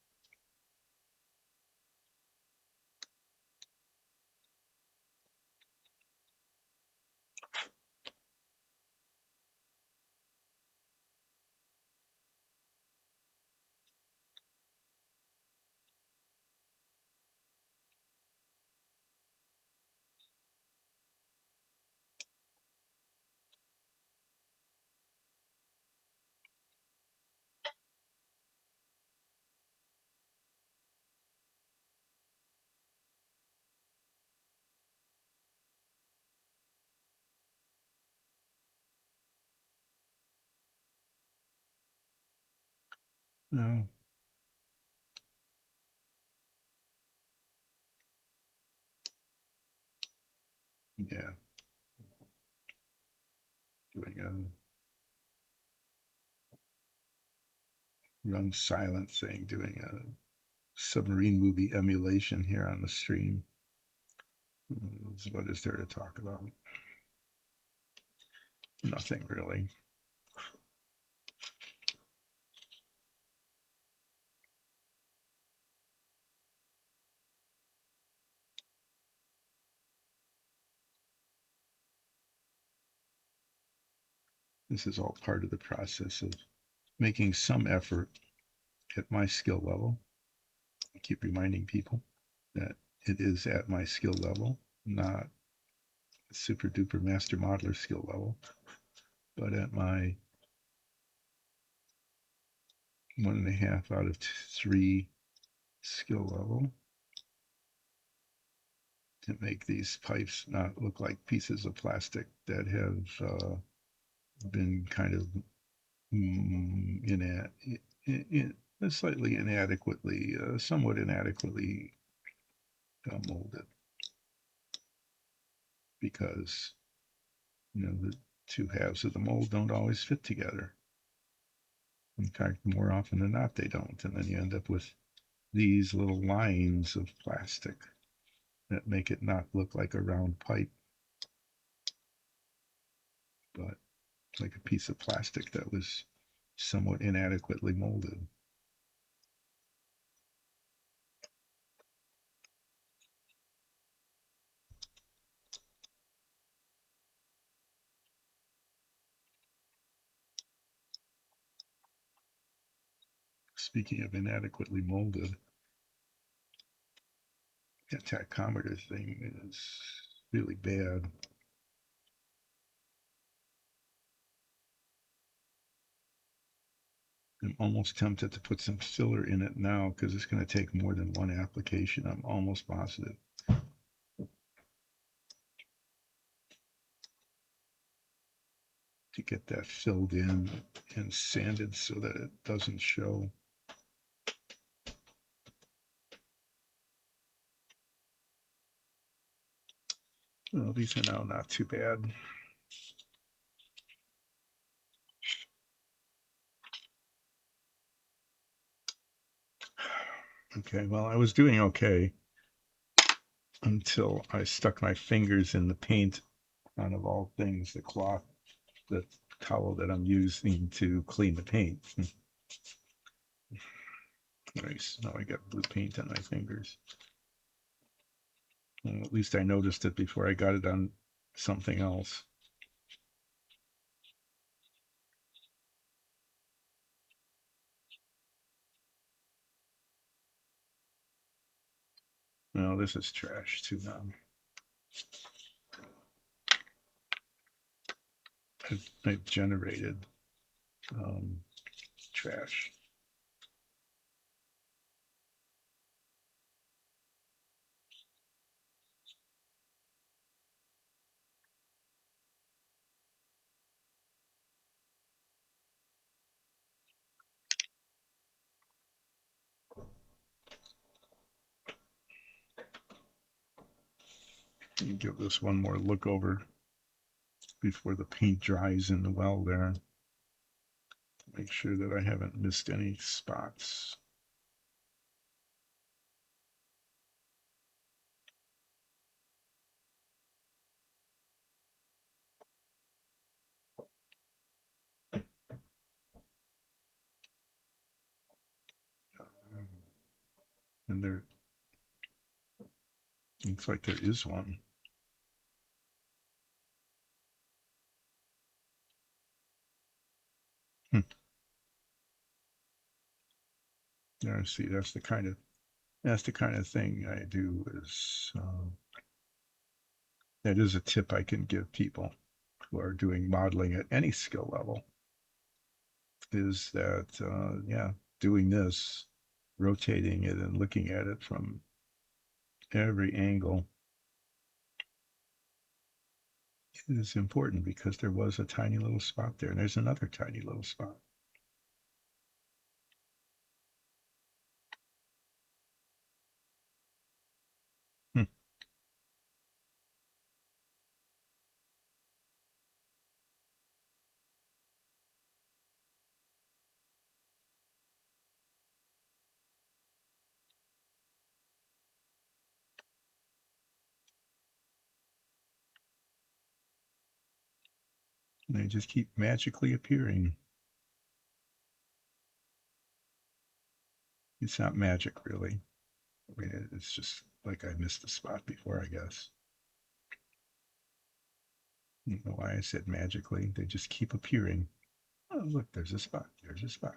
No. Yeah. Doing a run silent thing, doing a submarine movie emulation here on the stream. What is there to talk about? Nothing really. This is all part of the process of making some effort at my skill level. I keep reminding people that it is at my skill level, not super duper master modeler skill level, but at my 1.5 out of 3 skill level to make these pipes not look like pieces of plastic that have been kind of slightly inadequately, somewhat inadequately molded, because the two halves of the mold don't always fit together. In fact, more often than not, they don't. And then you end up with these little lines of plastic that make it not look like a round pipe, but like a piece of plastic that was somewhat inadequately molded. Speaking of inadequately molded, that tachometer thing is really bad. I'm almost tempted to put some filler in it now because it's going to take more than one application. I'm almost positive. To get that filled in and sanded so that it doesn't show. Well, these are now not too bad. Okay, well, I was doing okay until I stuck my fingers in the paint on, of all things, the cloth, the towel that I'm using to clean the paint. Nice. Now I got blue paint on my fingers. Well, at least I noticed it before I got it on something else. No, this is trash too now. I've generated trash. You give this one more look over before the paint dries in the well there. Make sure that I haven't missed any spots. And there looks like there is one. Hmm. There, see, that's the kind of thing I do. Is that is a tip I can give people who are doing modeling at any skill level. Is that yeah, doing this, rotating it and looking at it from every angle is important because there was a tiny little spot there, and there's another tiny little spot. Hmm. And they just keep magically appearing. It's not magic, really. I mean, it's just like I missed the spot before, I guess. I don't know why I said magically. They just keep appearing. Oh, look, there's a spot. There's a spot.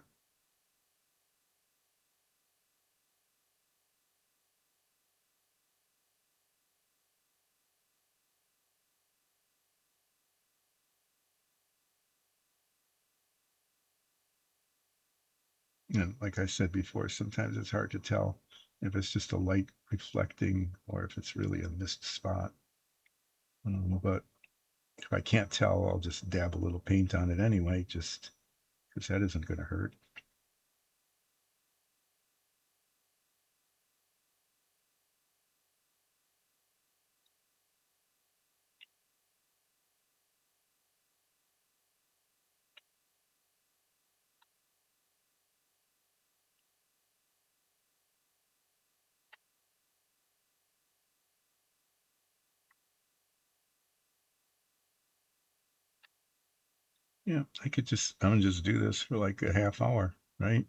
And like I said before, sometimes it's hard to tell if it's just a light reflecting or if it's really a missed spot. But if I can't tell, I'll just dab a little paint on it anyway, just because that isn't going to hurt. Yeah, I'm gonna just do this for like a half hour, right?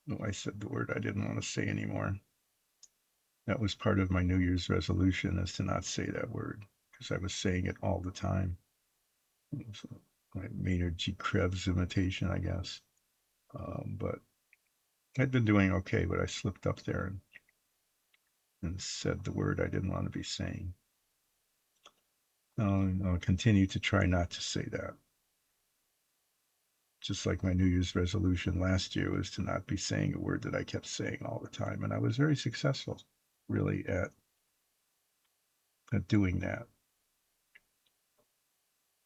Oh, I said the word I didn't want to say anymore. That was part of my New Year's resolution, is to not say that word, because I was saying it all the time. It was my Maynard G. Krebs imitation, I guess. But I'd been doing okay, but I slipped up there and said the word I didn't want to be saying. I'll continue to try not to say that. Just like my New Year's resolution last year was to not be saying a word that I kept saying all the time. And I was very successful, really, at doing that.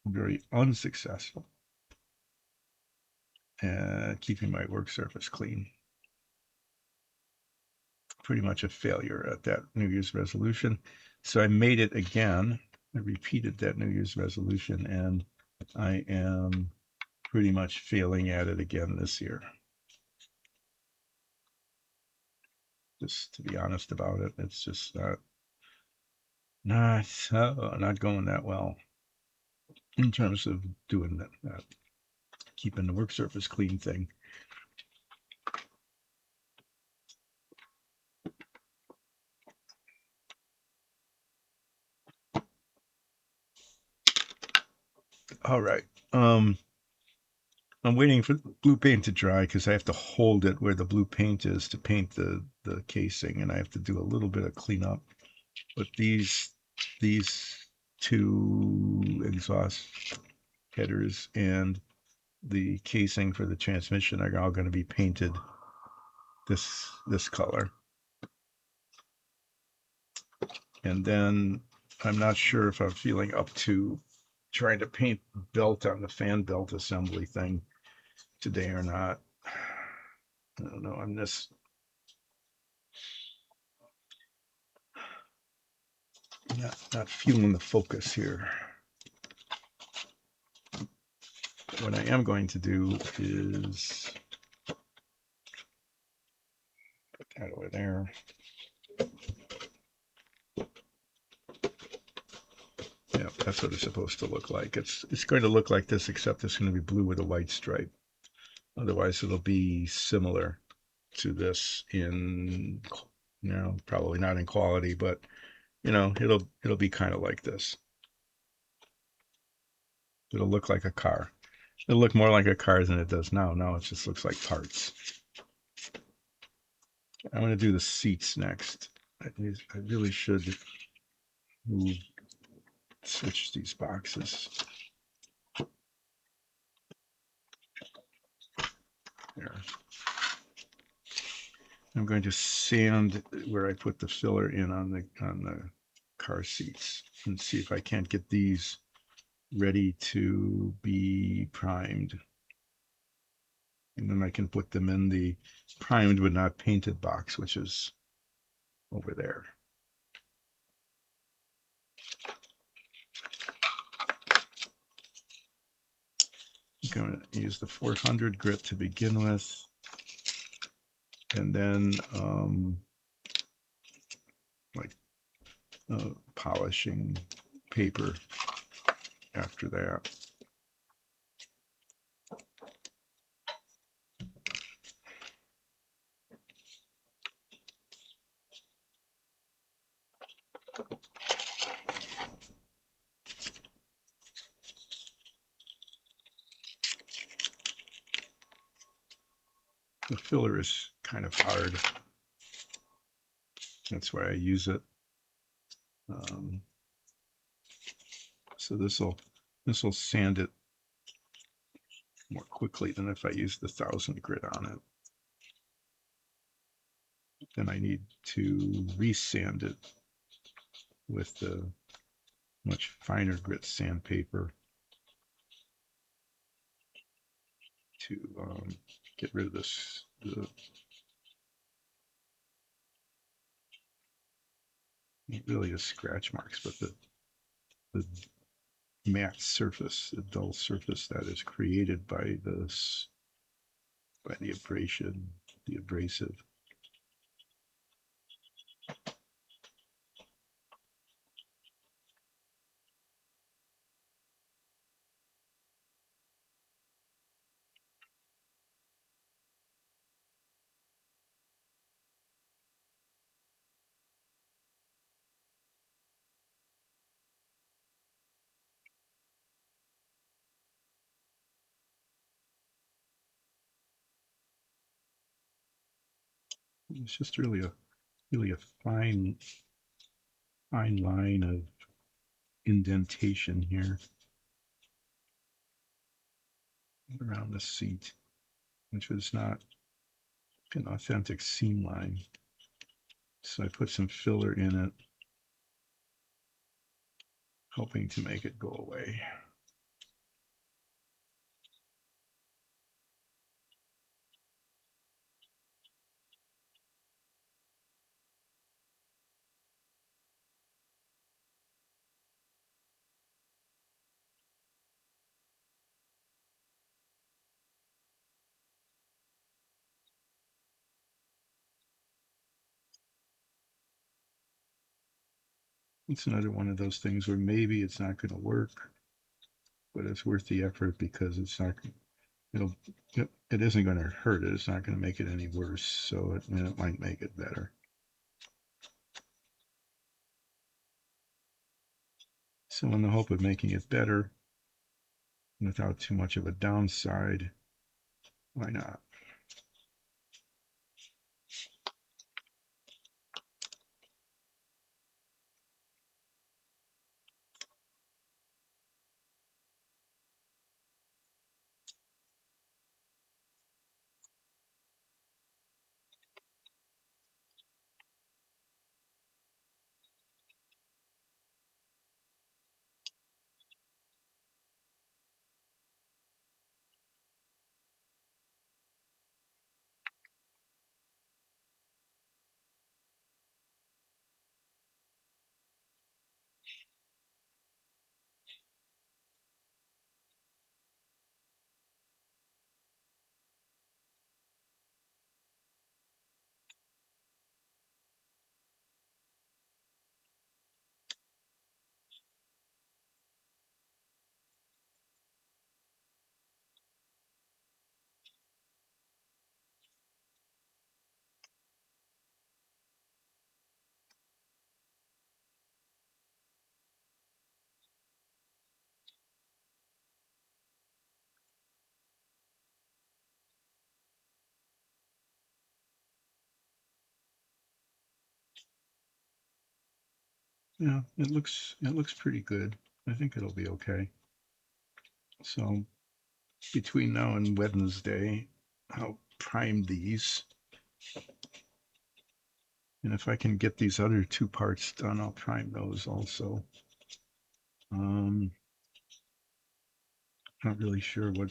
Very unsuccessful at keeping my work surface clean. Pretty much a failure at that New Year's resolution. So I made it again. I repeated that New Year's resolution, and I am pretty much failing at it again this year. Just to be honest about it, it's just not going that well in terms of doing that keeping the work surface clean thing. All right. I'm waiting for the blue paint to dry because I have to hold it where the blue paint is to paint the casing, and I have to do a little bit of cleanup. But these two exhaust headers and the casing for the transmission are all going to be painted this color. And then I'm not sure if I'm feeling up to trying to paint belt on the fan belt assembly thing today or not. I don't know. I'm just not feeling the focus here. What I am going to do is put that over there. Yeah, that's what it's supposed to look like. It's going to look like this, except it's going to be blue with a white stripe. Otherwise, it'll be similar to this in, probably not in quality, but it'll be kind of like this. It'll look like a car. It'll look more like a car than it does now. Now it just looks like parts. I'm going to do the seats next. I really should move, switch these boxes. There. I'm going to sand where I put the filler in on the car seats and see if I can't get these ready to be primed. And then I can put them in the primed but not painted box, which is over there. I'm going to use the 400 grit to begin with, and then like polishing paper after that. The filler is kind of hard. That's why I use it. So this will sand it more quickly than if I use the 1000 grit on it. Then I need to resand it with the much finer grit sandpaper to get rid of this really the scratch marks, but the matte surface, the dull surface that is created by the abrasion, the abrasive. It's just really a fine line of indentation here around the seat, which is not an authentic seam line. So I put some filler in it, hoping to make it go away. It's another one of those things where maybe it's not going to work, but it's worth the effort because it's not, it'll, it isn't going to hurt it. It's not going to make it any worse. So it might make it better. So in the hope of making it better without too much of a downside, why not? Yeah, it looks pretty good. I think it'll be okay. So between now and Wednesday, I'll prime these. And if I can get these other two parts done, I'll prime those also. Um, not really sure I'm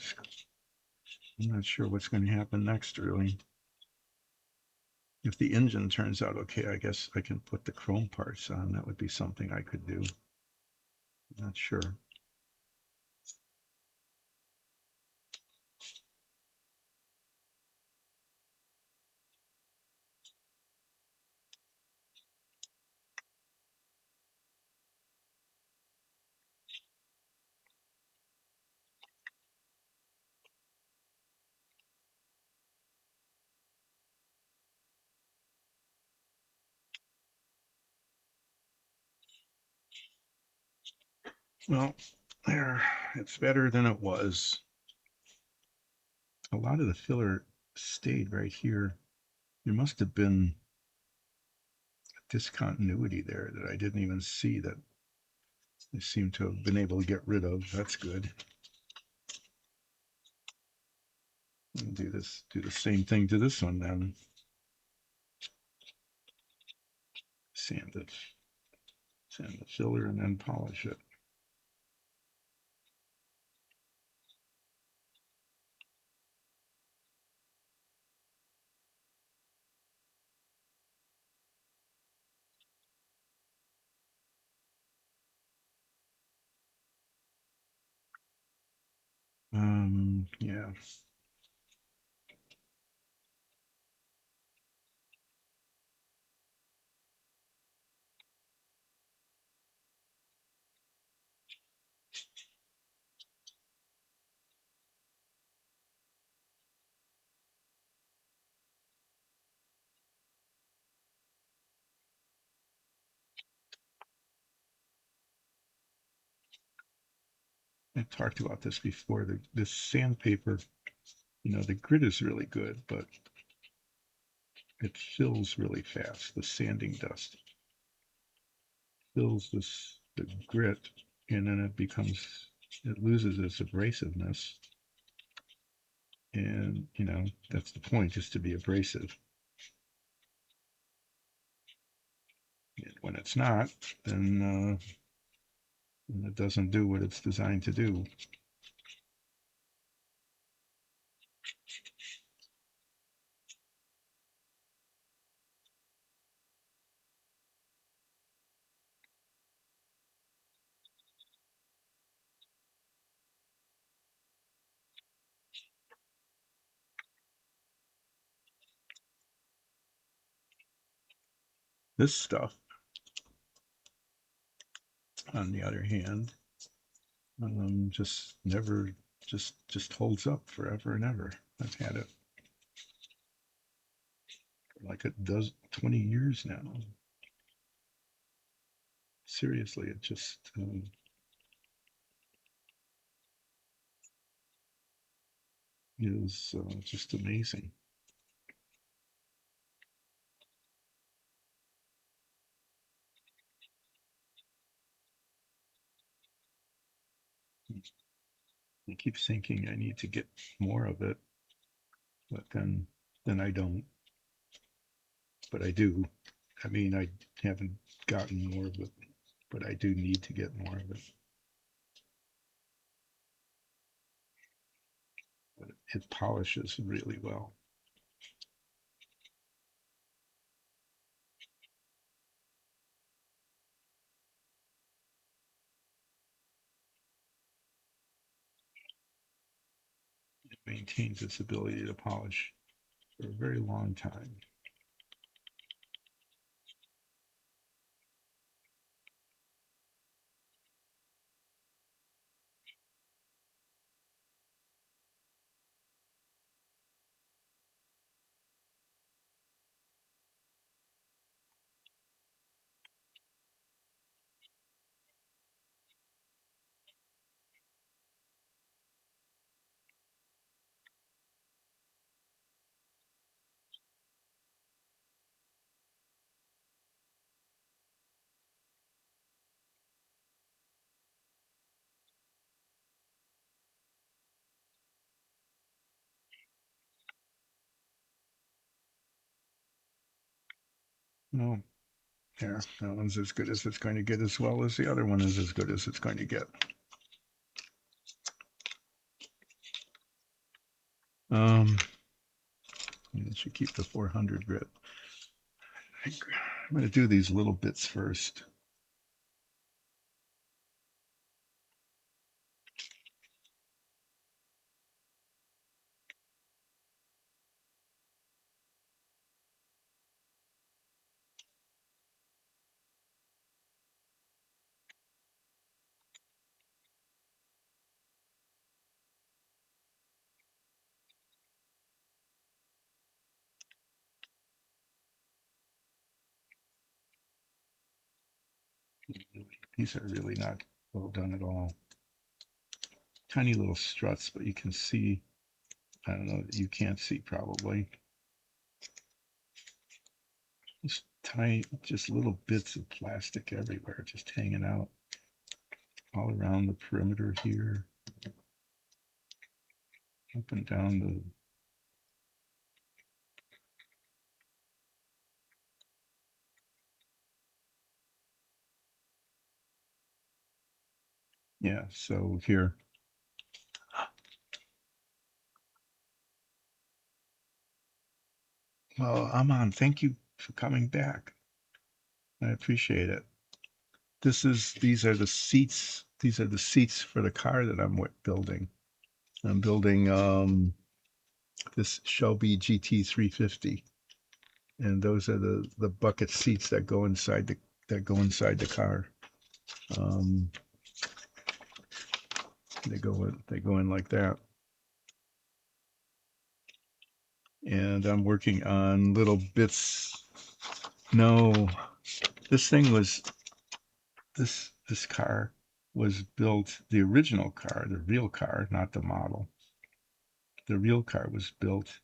not sure what's going to happen next, really. If the engine turns out okay, I guess I can put the chrome parts on. That would be something I could do. I'm not sure. Well, there, it's better than it was. A lot of the filler stayed right here. There must have been discontinuity there that I didn't even see that they seem to have been able to get rid of. That's good. And do the same thing to this one then. Sand it, sand the filler, and then polish it. Yeah. I talked about this before. This sandpaper, the grit is really good, but it fills really fast. The sanding dust fills the grit, and then it loses its abrasiveness. And that's the point, is to be abrasive. And when it's not, then it doesn't do what it's designed to do. This stuff, on the other hand, just never just holds up forever and ever. I've had it for like it does 20 years now. Seriously, it just is just amazing. I keep thinking I need to get more of it, but then I don't. But I do. I mean, I haven't gotten more of it, but I do need to get more of it. But it polishes really well. It maintains its ability to polish for a very long time. No, yeah, that one's as good as it's going to get, as well as the other one is as good as it's going to get. I should keep the 400 grit. I'm going to do these little bits first. These are really not well done at all. Tiny little struts, but you can see, I don't know, you can't see probably. Just tiny, just little bits of plastic everywhere, just hanging out all around the perimeter here, up and down the. Yeah, so here. Well, Aman, thank you for coming back. I appreciate it. These are the seats. These are the seats for the car that I'm building. I'm building this Shelby GT-350, and those are the bucket seats that go inside the car. Um, they go in like that. And I'm working on little bits. No, this thing was this car was built, the original car, the real car, not the model. The real car was built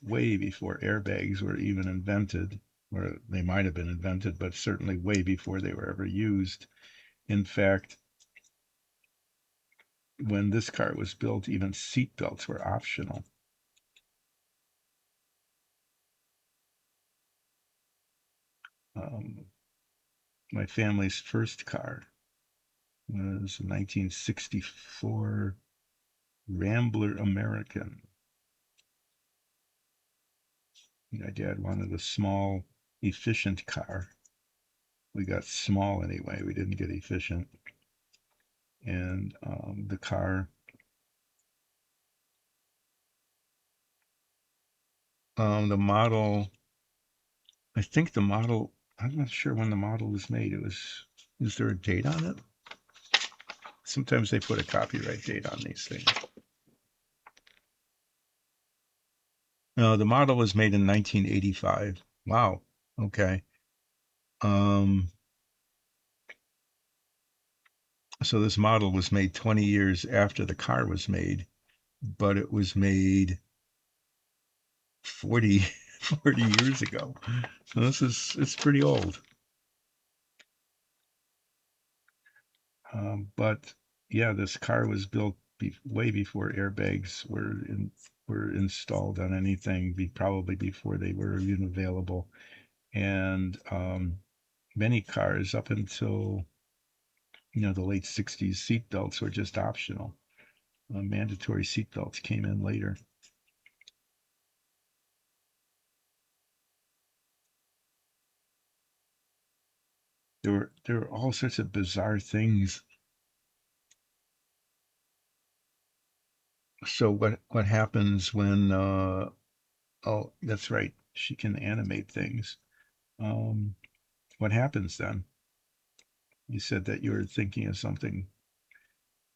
way before airbags were even invented, or they might have been invented, but certainly way before they were ever used. In fact, when this car was built, even seat belts were optional. Um, my family's first car was a 1964 Rambler American. My dad wanted a small, efficient car. We got small anyway. We didn't get efficient. And the car, the model, I think the model, I'm not sure when the model was made. Is there a date on it? Sometimes they put a copyright date on these things. No, the model was made in 1985. Wow. Okay. Um, so this model was made 20 years after the car was made, but it was made 40, 40 years ago. So it's pretty old. But yeah, this car was built way before airbags were installed on anything, probably before they were even available. And many cars up until the late 60s, seat belts were just optional. Mandatory seat belts came in later. There were all sorts of bizarre things. So what happens when oh, that's right, she can animate things. Um, what happens then? You said that you were thinking of something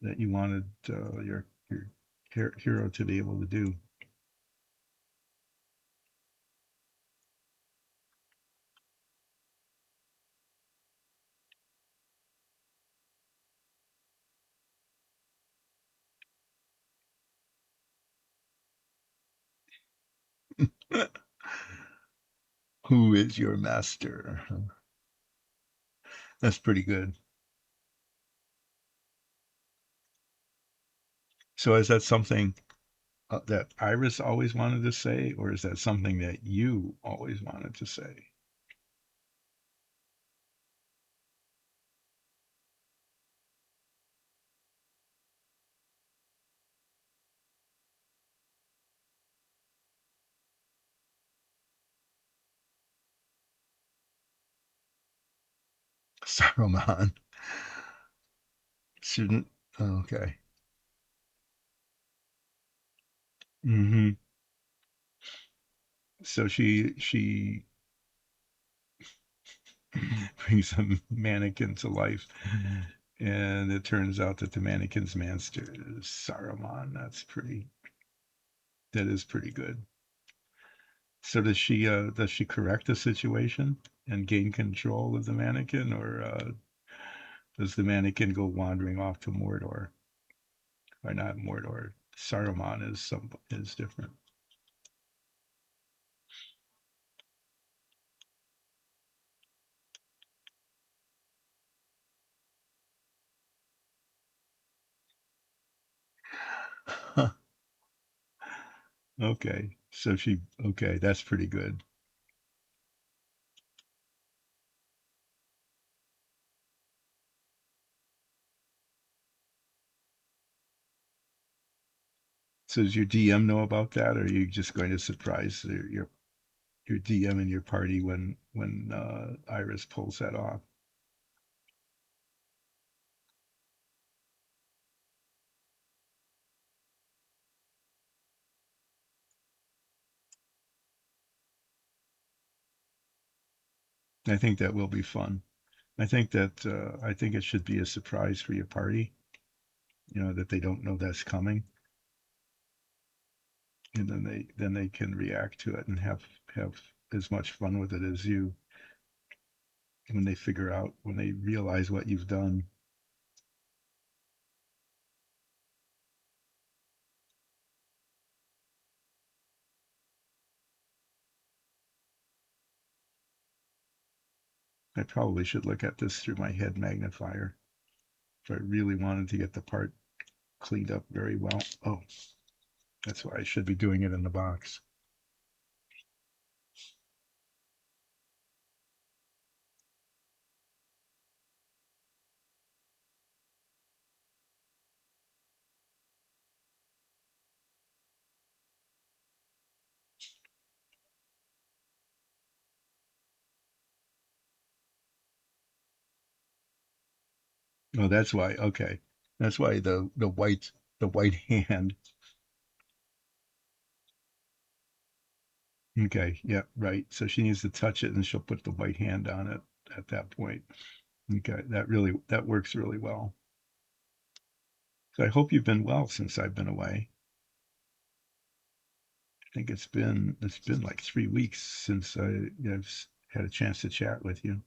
that you wanted your hero to be able to do. Who is your master? That's pretty good. So is that something that Iris always wanted to say, or is that something that you always wanted to say? Saruman shouldn't. Okay. Hmm. So she brings a mannequin to life, and it turns out that the mannequin's master is Saruman. That is pretty good. So does she correct the situation and gain control of the mannequin, or does the mannequin go wandering off to Mordor? Or not Mordor? Saruman is different. Okay, okay, that's pretty good. So does your DM know about that, or are you just going to surprise your DM and your party when Iris pulls that off? I think that will be fun. I think it should be a surprise for your party. That they don't know that's coming, and then they can react to it and have as much fun with it as you when they realize what you've done. I probably should look at this through my head magnifier if I really wanted to get the part cleaned up very well. Oh, that's why I should be doing it in the box. Oh, that's why. Okay. That's why the white hand. Okay, yeah, right. So she needs to touch it and she'll put the white hand on it at that point. Okay, that works really well. So I hope you've been well since I've been away. I think it's been like 3 weeks since I've had a chance to chat with you.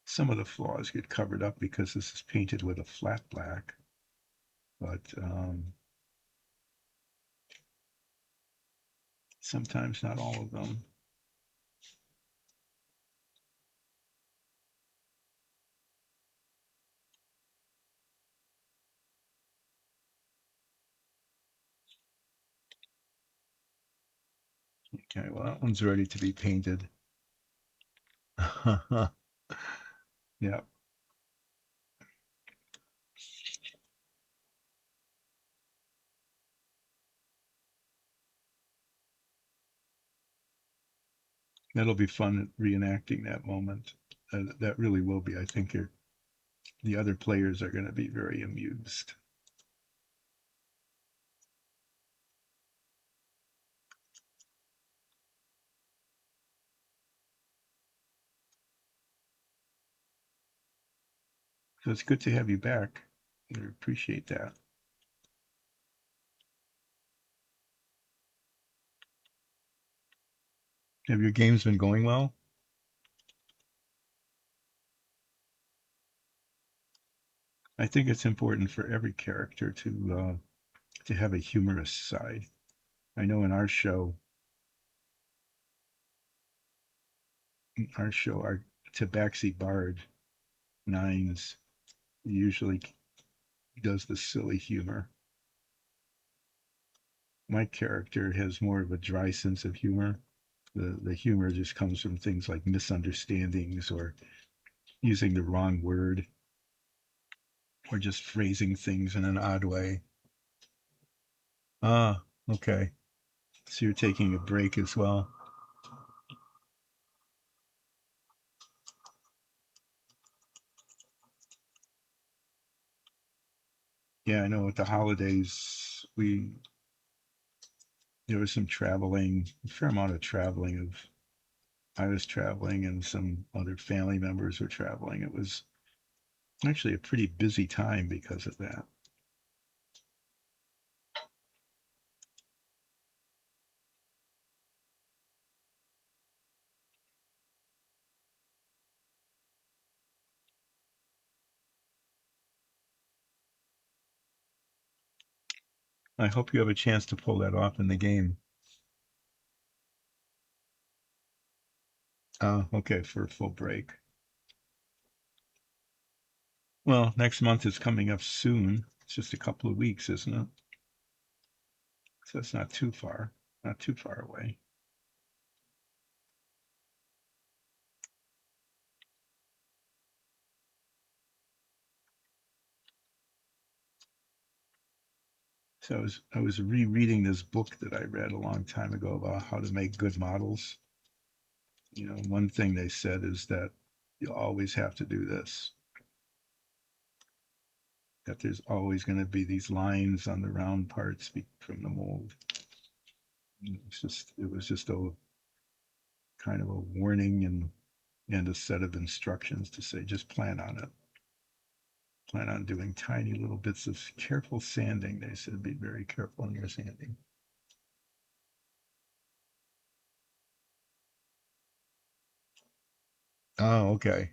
Some of the flaws get covered up because this is painted with a flat black, but sometimes not all of them. Okay, well, that one's ready to be painted. Yeah, that'll be fun reenacting that moment. That really will be. I think the other players are going to be very amused. So it's good to have you back. I appreciate that. Have your games been going well? I think it's important for every character to have a humorous side. I know in our Tabaxi Bard Nines usually does the silly humor. My character has more of a dry sense of humor. The humor just comes from things like misunderstandings or using the wrong word or just phrasing things in an odd way. Ah, okay. So you're taking a break as well. Yeah, I know with the holidays we there was some traveling, a fair amount of traveling of I was traveling and some other family members were traveling. It was actually a pretty busy time because of that. I hope you have a chance to pull that off in the game. Okay, for a full break. Well, next month is coming up soon. It's just a couple of weeks, isn't it? So it's not too far away. So I was rereading this book that I read a long time ago about how to make good models. One thing they said is that you always have to do this, that there's always going to be these lines on the round parts from the mold. It was just a kind of a warning and a set of instructions to say just plan on it. Plan on doing tiny little bits of careful sanding. They said be very careful in your sanding. Oh, okay.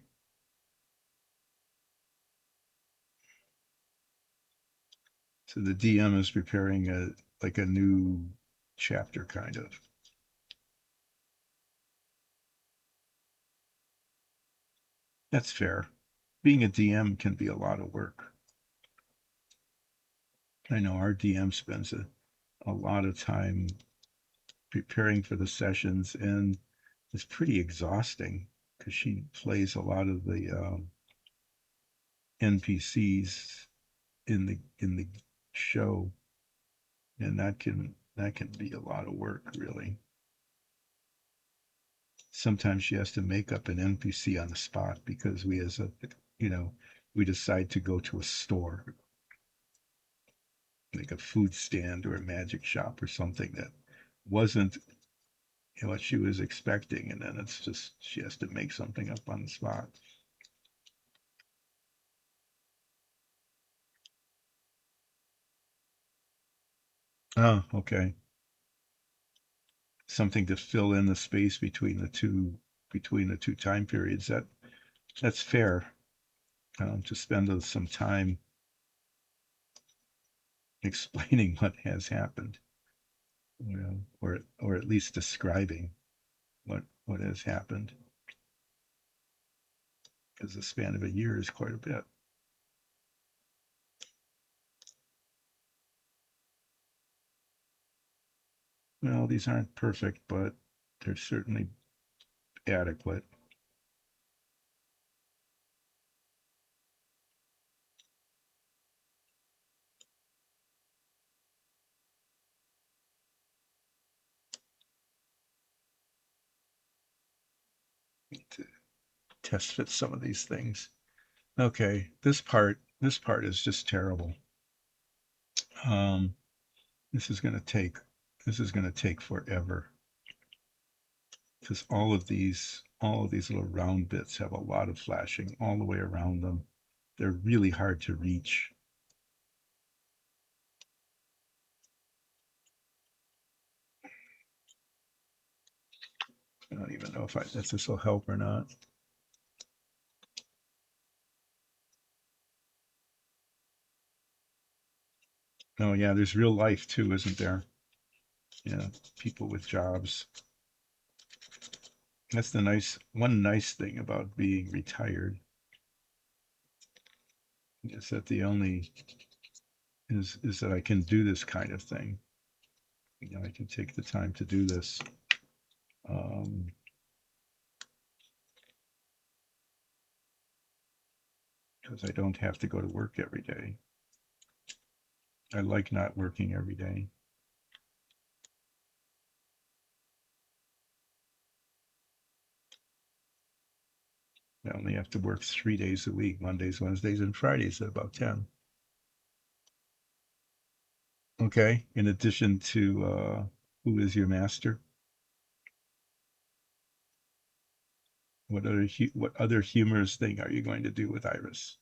So the DM is preparing a new chapter, kind of. That's fair. Being a DM can be a lot of work. I know our DM spends a lot of time preparing for the sessions, and it's pretty exhausting because she plays a lot of the NPCs in the show, and that can be a lot of work, really. Sometimes she has to make up an NPC on the spot because you know, we decide to go to a store, like a food stand or a magic shop or something that wasn't what she was expecting, and then it's just she has to make something up on the spot. Oh, okay. Something to fill in the space between the two time periods. That's fair. To spend some time explaining what has happened, or at least describing what has happened, because the span of a year is quite a bit. Well, these aren't perfect, but they're certainly adequate. Need to test fit some of these things. Okay, this part is just terrible. Um, this is going to take this is going to take forever because all of these little round bits have a lot of flashing all the way around them. They're really hard to reach. I don't even know if this will help or not. Oh yeah, there's real life too, isn't there? Yeah, people with jobs. That's the nice thing about being retired is that the only is that I can do this kind of thing. I can take the time to do this, um, because I don't have to go to work every day. I like not working every day. I only have to work 3 days a week, Mondays, Wednesdays, and Fridays at about 10. Okay. In addition to who is your master? What other humorous thing are you going to do with Iris?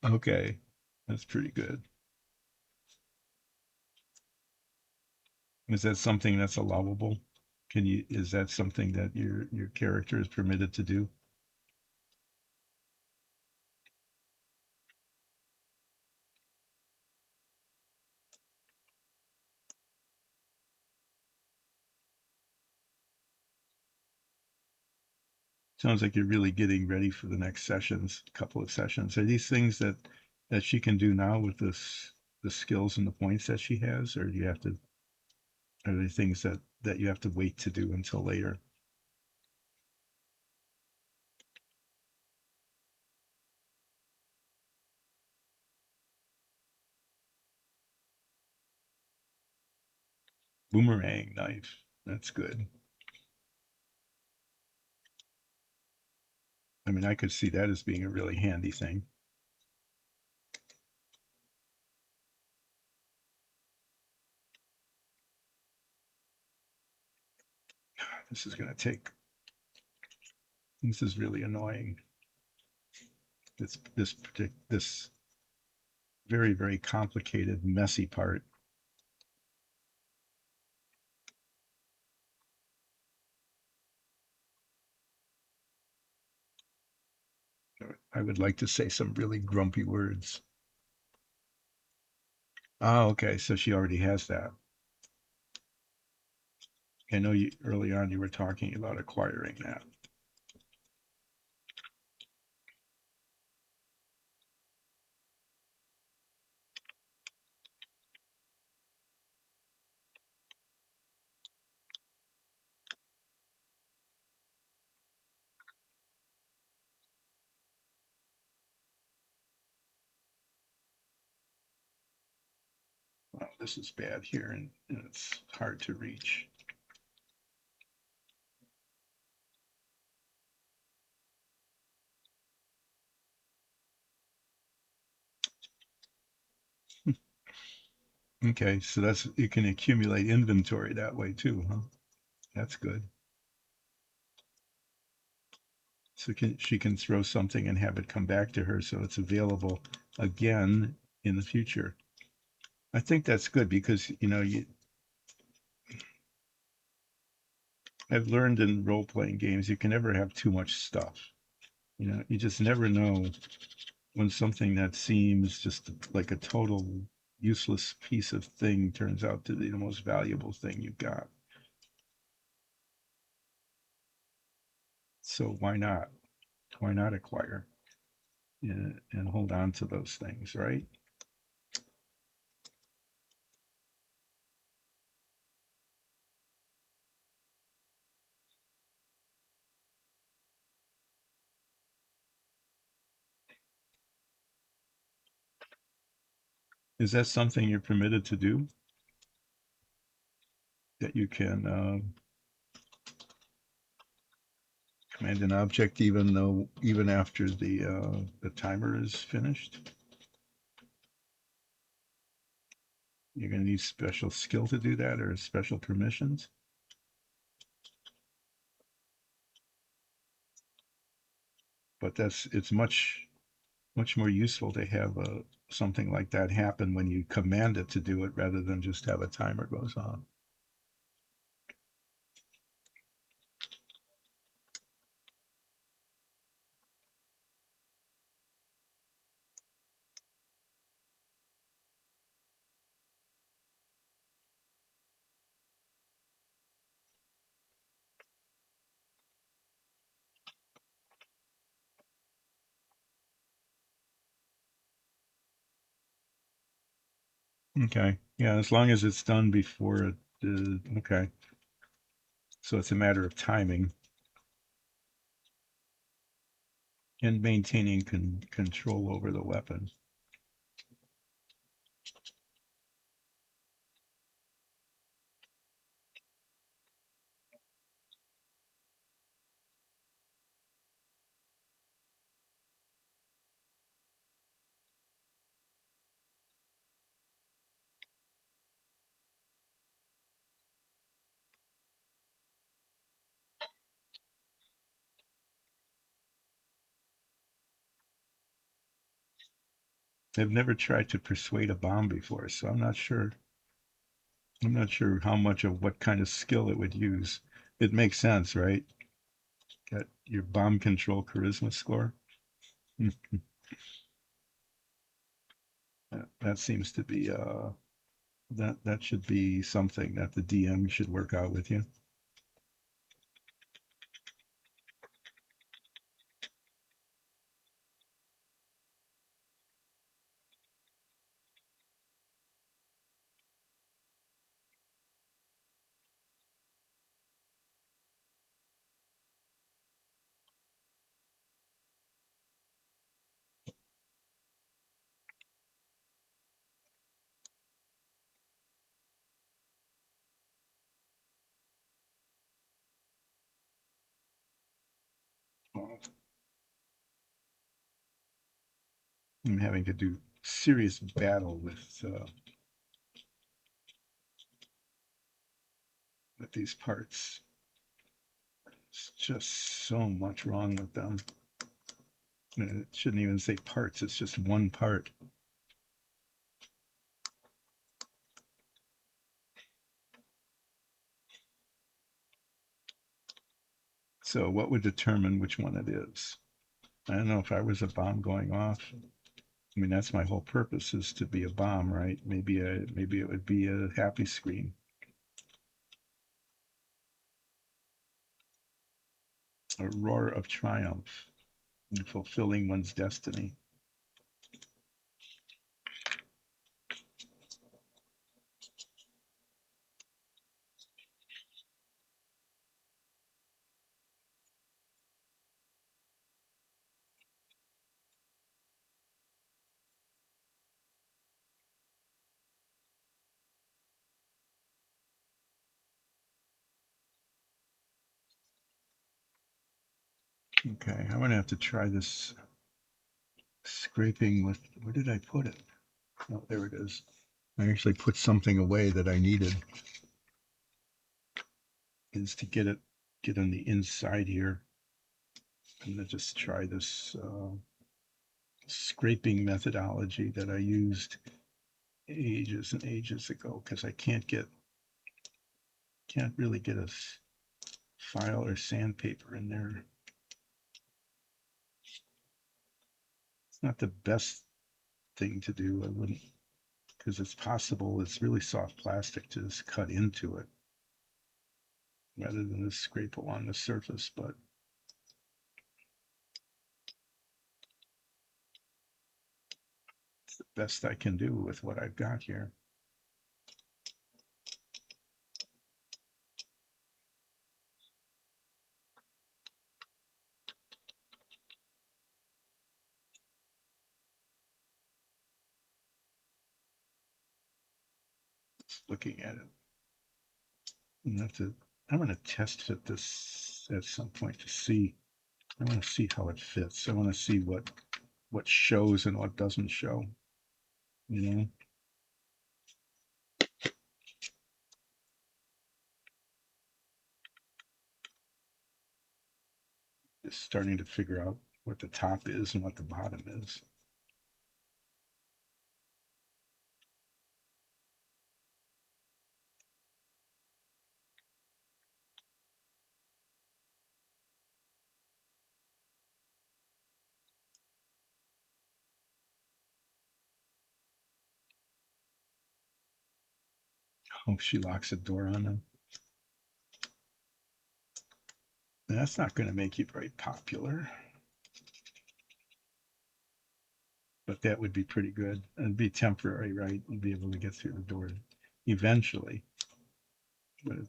Okay, that's pretty good. Is that something that's allowable? Is that something that your character is permitted to do? Sounds like you're really getting ready for the next couple of sessions. Are these things that she can do now with the skills and the points that she has, or are they things that you have to wait to do until later? Boomerang knife. That's good. I mean, I could see that as being a really handy thing. This is going to take. This is really annoying. This very, very complicated, messy part. I would like to say some really grumpy words. Oh, okay. So she already has that. I know you early on you were talking about acquiring that. Wow, this is bad here, and it's hard to reach. Okay, so that's you can accumulate inventory that way too, huh? That's good. So she can throw something and have it come back to her so it's available again in the future. I think that's good because I've learned in role playing games you can never have too much stuff. You just never know when something that seems just like a total useless piece of thing turns out to be the most valuable thing you've got. So why not? Why not acquire and hold on to those things, right? Is that something you're permitted to do? That you can command an object even after the timer is finished? You're going to need special skill to do that or special permissions. But it's much more useful to have something like that happen when you command it to do it rather than just have a timer goes on. Okay. Yeah, as long as it's done before it. Okay. So it's a matter of timing and maintaining control over the weapon. I've never tried to persuade a bomb before, so I'm not sure. I'm not sure how much of what kind of skill it would use. It makes sense, right? Got your bomb control charisma score. Hmm. That seems to be that should be something that the DM should work out with you. I'm having to do serious battle with these parts. It's just so much wrong with them. It shouldn't even say parts. It's just one part. So what would determine which one it is? I don't know if I was a bomb going off. I mean, that's my whole purpose is to be a bomb, right? Maybe it would be a happy screen. A roar of triumph in fulfilling one's destiny. Okay, I'm gonna have to try this scraping with, where did I put it? Oh, there it is. I actually put something away that I needed, is to get on the inside here. I'm gonna just try this scraping methodology that I used ages and ages ago, because I can't really get a file or sandpaper in there. It's not the best thing to do. I wouldn't, because it's possible it's really soft plastic to just cut into it rather than just scrape along the surface, but it's the best I can do with what I've got here. Looking at it, I'm going to test fit this at some point to see. I want to see how it fits. I want to see what shows and what doesn't show. You know, just starting to figure out what the top is and what the bottom is. Oh, she locks the door on them. That's not going to make you very popular, but that would be pretty good. It'd be temporary, right? You'd be able to get through the door eventually. But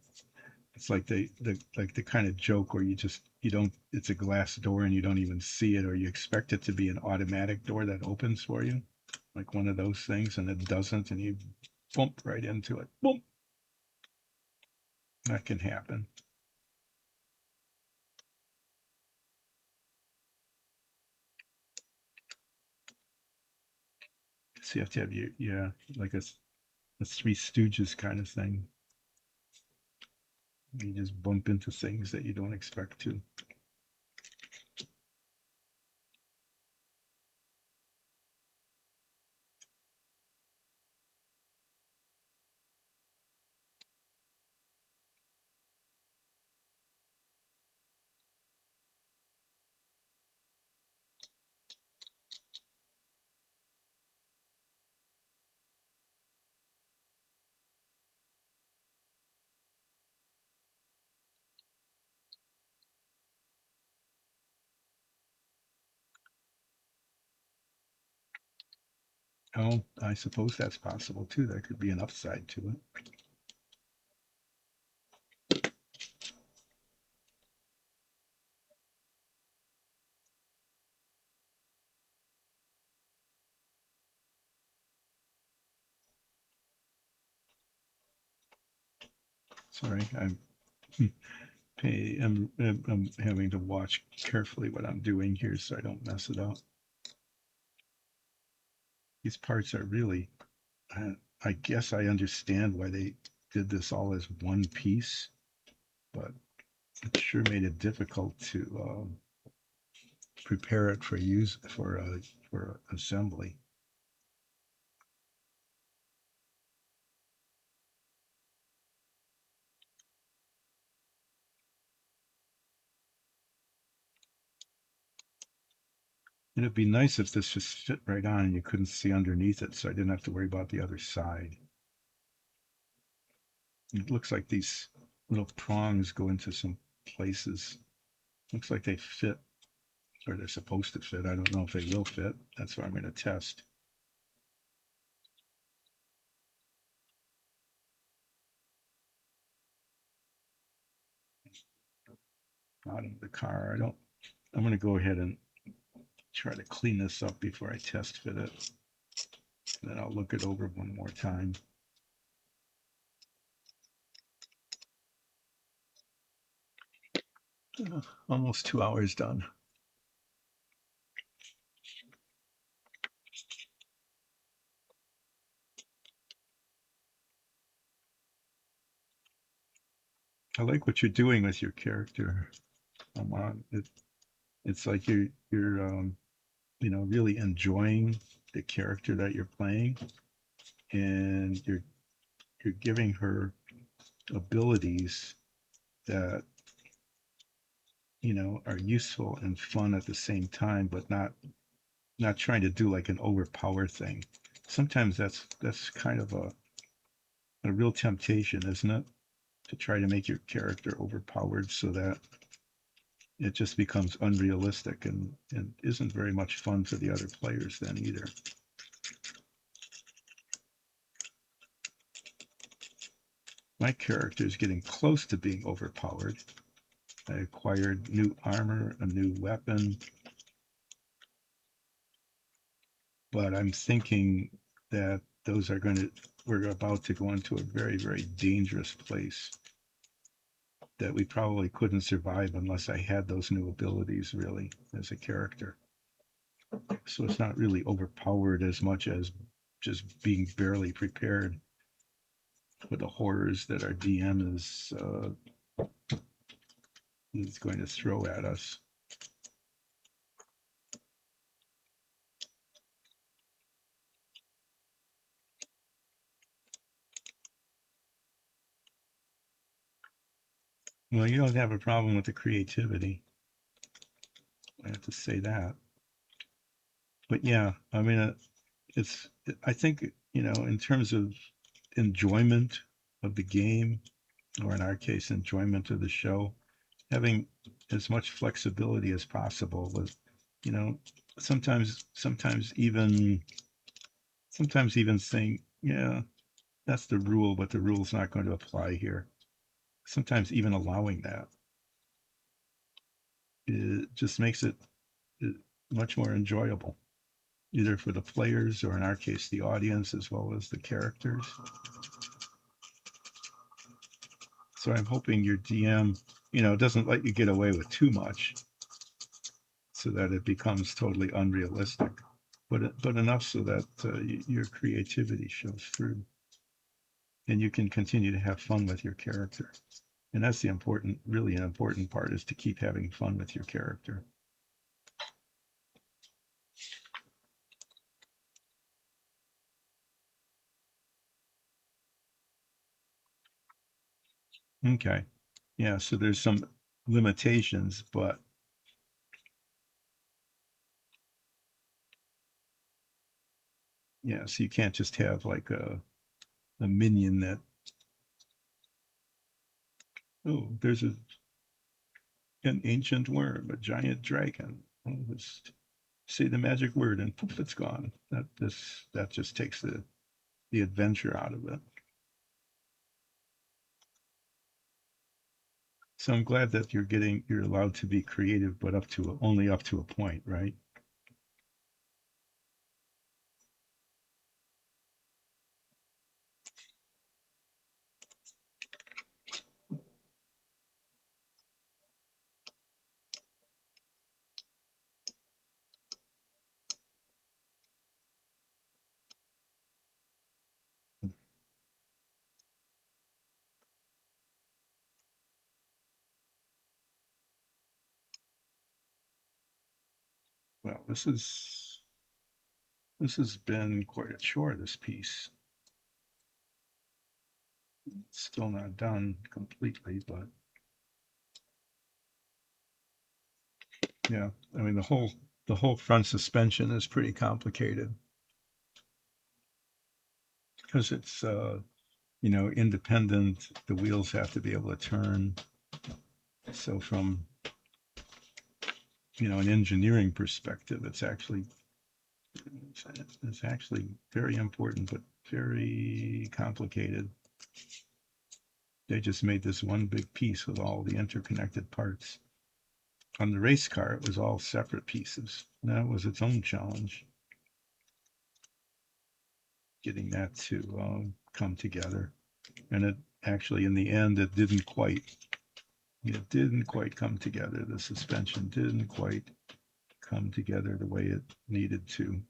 it's like the kind of joke where you don't, it's a glass door and you don't even see it, or you expect it to be an automatic door that opens for you, like one of those things, and it doesn't, and you bump right into it. Boom. That can happen. So you have to have your, yeah, like a Three Stooges kind of thing. You just bump into things that you don't expect to. Oh, I suppose that's possible too. There could be an upside to it. Sorry, I'm having to watch carefully what I'm doing here so I don't mess it up. These parts are really, uh, I guess I understand why they did this all as one piece, but it sure made it difficult to prepare it for use for assembly. It'd be nice if this just fit right on and you couldn't see underneath it, so I didn't have to worry about the other side. It looks like these little prongs go into some places. Looks like they fit, or they're supposed to fit. I don't know if they will fit. That's what I'm going to test. Out of the car. I'm going to go ahead and try to clean this up before I test fit it. Then I'll look it over one more time. Almost 2 hours done. I like what you're doing with your character. It's like you're really enjoying the character that you're playing, and you're giving her abilities that are useful and fun at the same time, but not trying to do like an overpower thing. Sometimes that's kind of a real temptation, isn't it? To try to make your character overpowered so that it just becomes unrealistic and isn't very much fun for the other players then either. My character is getting close to being overpowered. I acquired new armor, a new weapon, but I'm thinking that we're about to go into a very, very dangerous place that we probably couldn't survive unless I had those new abilities really as a character. So it's not really overpowered as much as just being barely prepared for the horrors that our DM is going to throw at us. Well, you don't have a problem with the creativity. I have to say that. But yeah, I mean, it's, I think, in terms of enjoyment of the game, or in our case, enjoyment of the show, having as much flexibility as possible with, you know, sometimes even saying, yeah, that's the rule, but the rule's not going to apply here. Sometimes even allowing that, it just makes it much more enjoyable, either for the players or in our case, the audience, as well as the characters. So I'm hoping your DM, doesn't let you get away with too much so that it becomes totally unrealistic, but enough so that your creativity shows through and you can continue to have fun with your character. And that's really an important part, is to keep having fun with your character. Okay. Yeah. So there's some limitations, but yeah, so you can't just have like a minion that, oh, there's an ancient worm, a giant dragon. Oh, just say the magic word and poof, it's gone. That just takes the adventure out of it. So I'm glad that you're allowed to be creative, but only up to a point, right? Well, this has been quite a chore, this piece. It's still not done completely, but yeah, I mean, the whole front suspension is pretty complicated because it's independent. The wheels have to be able to turn. So from an engineering perspective, it's actually very important, but very complicated. They just made this one big piece with all the interconnected parts. On the race car, it was all separate pieces. That was its own challenge, getting that to come together. And it actually, in the end, it didn't quite come together. The suspension didn't quite come together the way it needed to,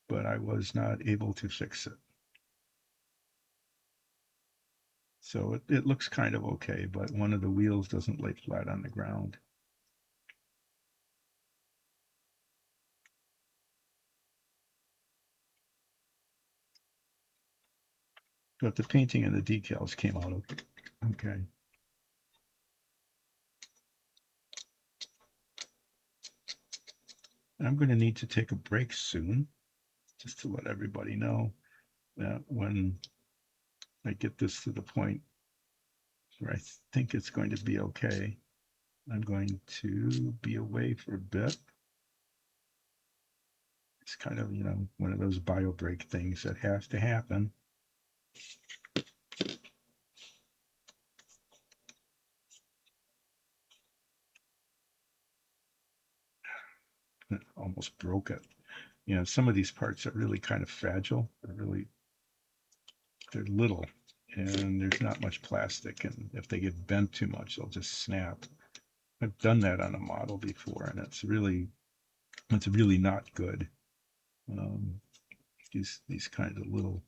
but I was not able to fix it. So it looks kind of okay, but one of the wheels doesn't lay flat on the ground. But the painting and the decals came out okay. Okay. I'm going to need to take a break soon, just to let everybody know that when I get this to the point where I think it's going to be okay, I'm going to be away for a bit. It's kind of, one of those bio break things that has to happen. Almost broke it. Some of these parts are really kind of fragile. They're little, and there's not much plastic, and if they get bent too much, they'll just snap. I've done that on a model before, and it's really not good. Um, these kind of little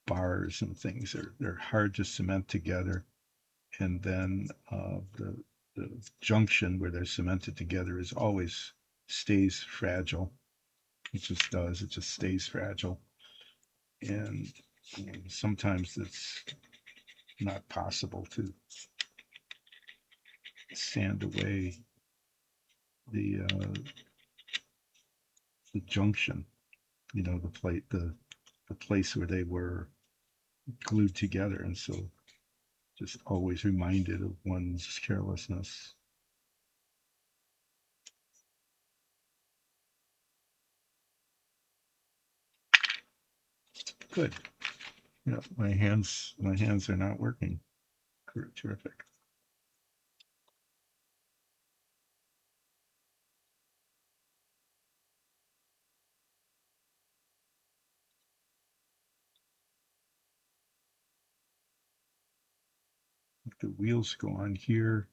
bars and things they're hard to cement together, and then the junction where they're cemented together is always stays fragile. It just does. It just stays fragile, and sometimes it's not possible to sand away the junction. The place where they were glued together, and so just always reminded of one's carelessness. Good. My hands are not working. Terrific. The wheels go on here.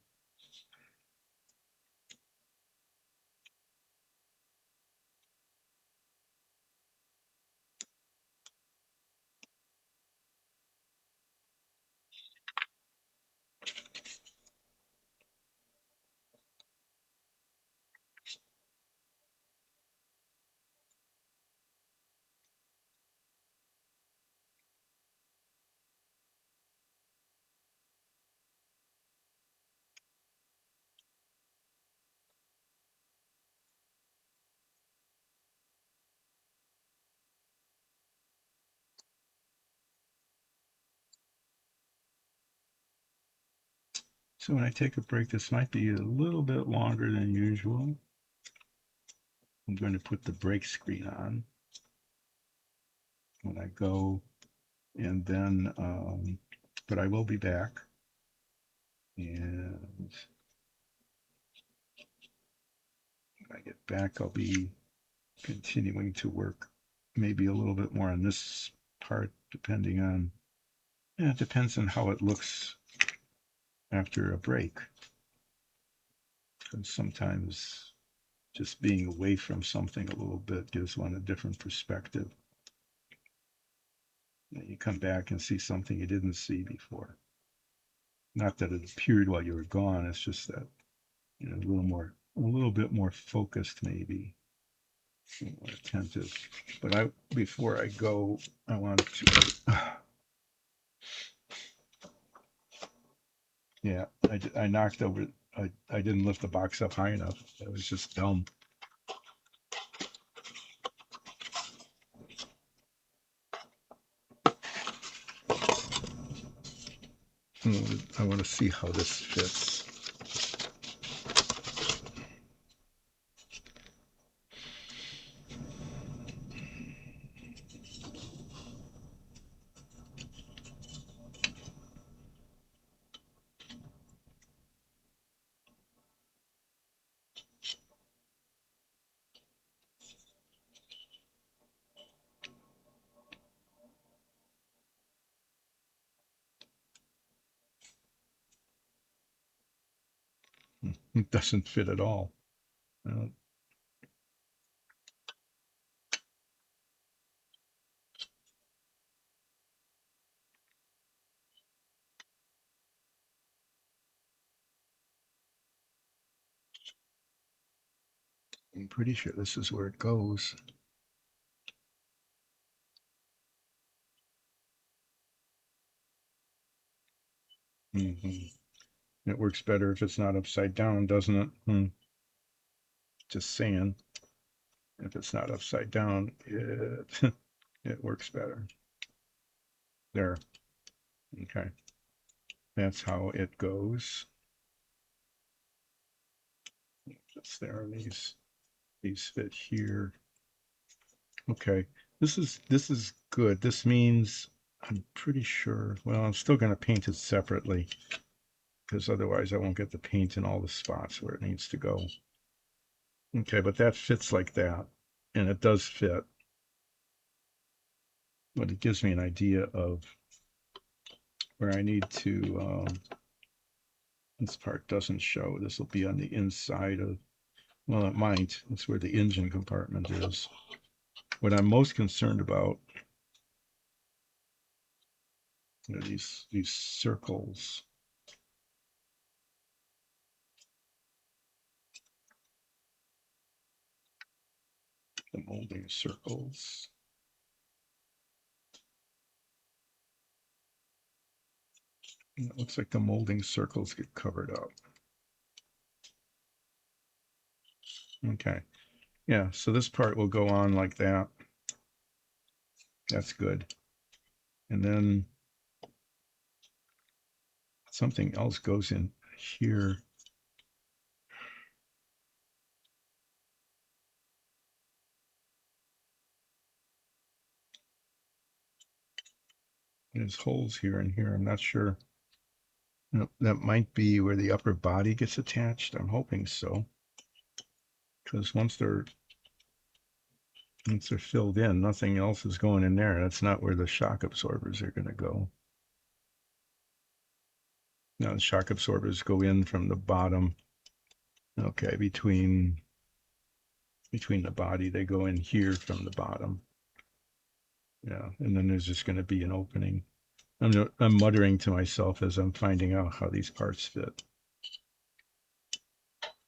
So when I take a break, this might be a little bit longer than usual. I'm going to put the brake screen on when I go, and then, but I will be back. And when I get back, I'll be continuing to work maybe a little bit more on this part, depending on, it depends on how it looks after a break. Because sometimes just being away from something a little bit gives one a different perspective. And you come back and see something you didn't see before. Not that it appeared while you were gone, it's just that, a little bit more focused maybe, more attentive. But before I go, I want to, yeah, I knocked over, I didn't lift the box up high enough. That was just dumb. I want to see how this fits. It doesn't fit at all. Uh, I'm pretty sure this is where it goes. Mm-hmm. It works better if it's not upside down, doesn't it? Just saying. If it's not upside down, it it works better. There. Okay. That's how it goes. Just there. These fit here. Okay. This is good. This means I'm pretty sure. Well, I'm still going to paint it separately because otherwise I won't get the paint in all the spots where it needs to go. Okay, but that fits like that, and it does fit. But it gives me an idea of where I need to. This part doesn't show. This will be on the inside of. Well, it might. That's where the engine compartment is. What I'm most concerned about are these circles. The molding circles. And it looks like the molding circles get covered up. Okay. Yeah, so this part will go on like that. That's good. And then something else goes in here. There's holes here and here. I'm not sure. That might be where the upper body gets attached. I'm hoping so. Because once they're filled in, nothing else is going in there. That's not where the shock absorbers are going to go. Now the shock absorbers go in from the bottom. Okay, between the body, they go in here from the bottom. Yeah, and then there's just going to be an opening. I'm muttering to myself as I'm finding out how these parts fit.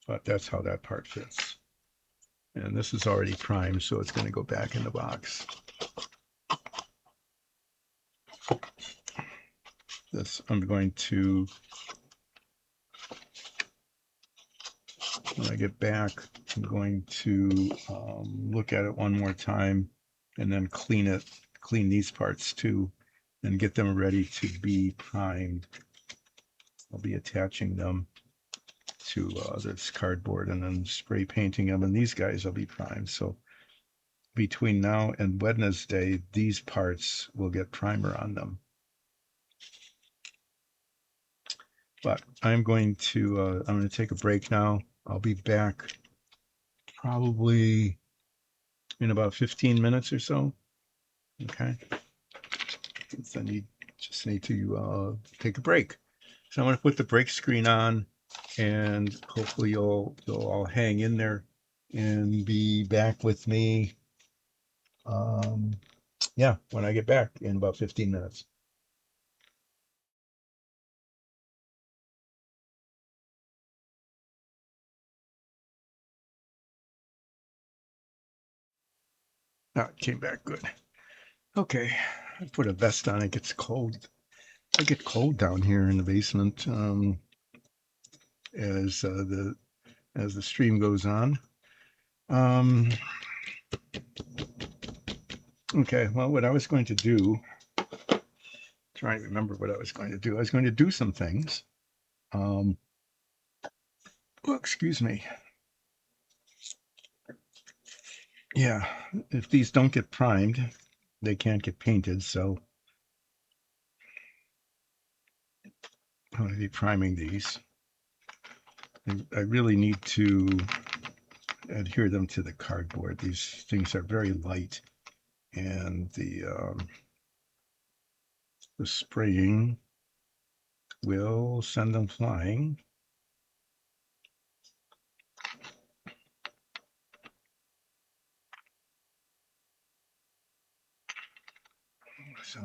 But that's how that part fits. And this is already primed, so it's going to go back in the box. This I'm going to, when I get back, I'm going to look at it one more time and then clean these parts too, and get them ready to be primed. I'll be attaching them to this cardboard and then spray painting them, and these guys will be primed. So between now and Wednesday, these parts will get primer on them. But I'm going to take a break now. I'll be back probably in about 15 minutes or so. Okay. Since I just need to take a break. So I'm going to put the brake screen on, and hopefully you'll all hang in there and be back with me. Yeah, when I get back in about 15 minutes. Ah, it came back good. Okay, I put a vest on. It gets cold. I get cold down here in the basement as the stream goes on. Okay, well, what I was going to do trying to remember what I was going to do. I was going to do some things. Oh, excuse me. Yeah, if these don't get primed, they can't get painted. So I'm going to be priming these. I really need to adhere them to the cardboard. These things are very light, and the spraying will send them flying. So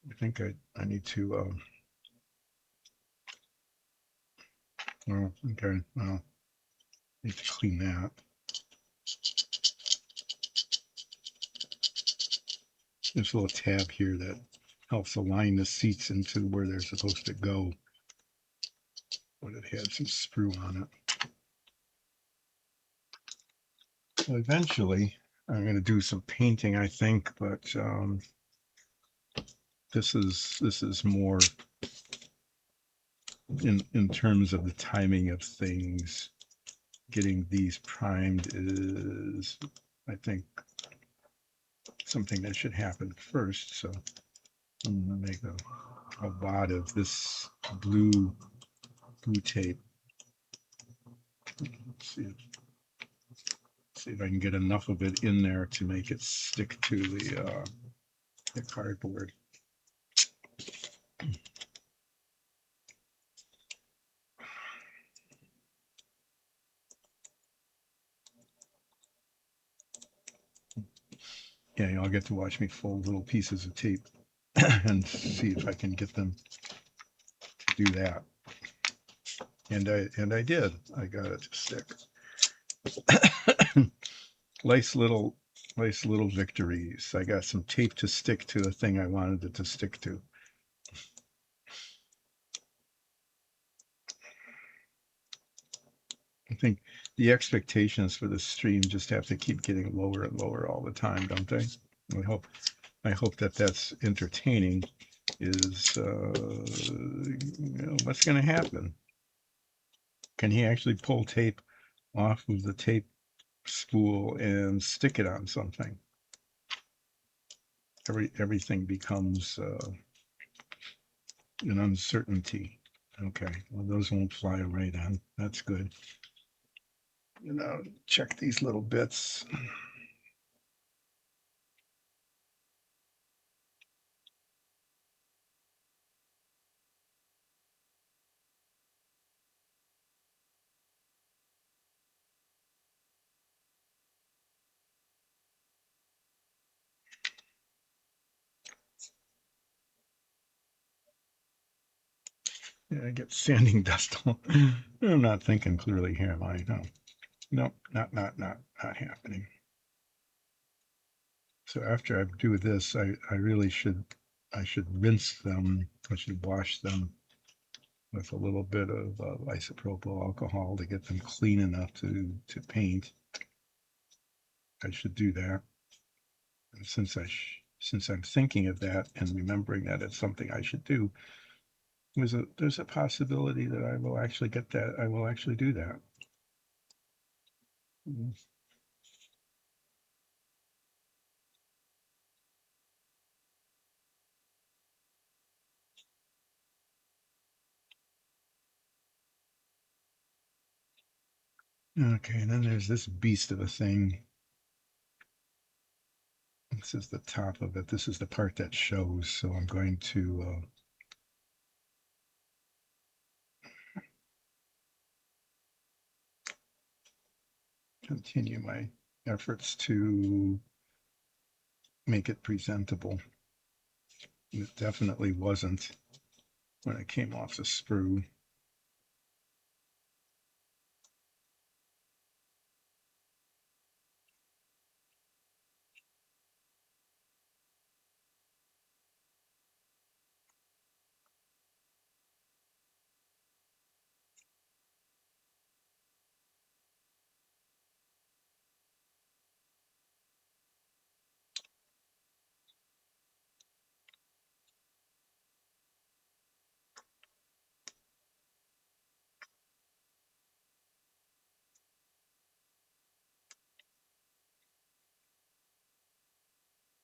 I think I need to, well, okay, well, I need to clean that. There's a little tab here that helps align the seats into where they're supposed to go, but it had some sprue on it. So eventually, I'm going to do some painting, I think, but this is more in terms of the timing of things. Getting these primed is, I think, something that should happen first. So I'm going to make a lot of this blue tape. See if I can get enough of it in there to make it stick to the cardboard. Yeah, you'll get to watch me fold little pieces of tape and see if I can get them to do that. And I did. I got it to stick. nice little nice little victories. I got some tape to stick to the thing I wanted it to stick to. I think the expectations for the stream just have to keep getting lower and lower all the time, don't they? I hope that that's entertaining. Is what's going to happen? Can he actually pull tape off of the tape spool and stick it on something? Everything becomes an uncertainty. Okay, well, those won't fly away then. That's good. Check these little bits. Yeah, I get sanding dust. I'm not thinking clearly here, am I? No, not happening. So after I do this, I really should rinse them. I should wash them with a little bit of isopropyl alcohol to get them clean enough to paint. I should do that. And since I'm thinking of that and remembering that it's something I should do, there's a possibility that I will actually get that. I will actually do that. Okay, and then there's this beast of a thing. This is the top of it. This is the part that shows. So I'm going to continue my efforts to make it presentable. It definitely wasn't when it came off the sprue.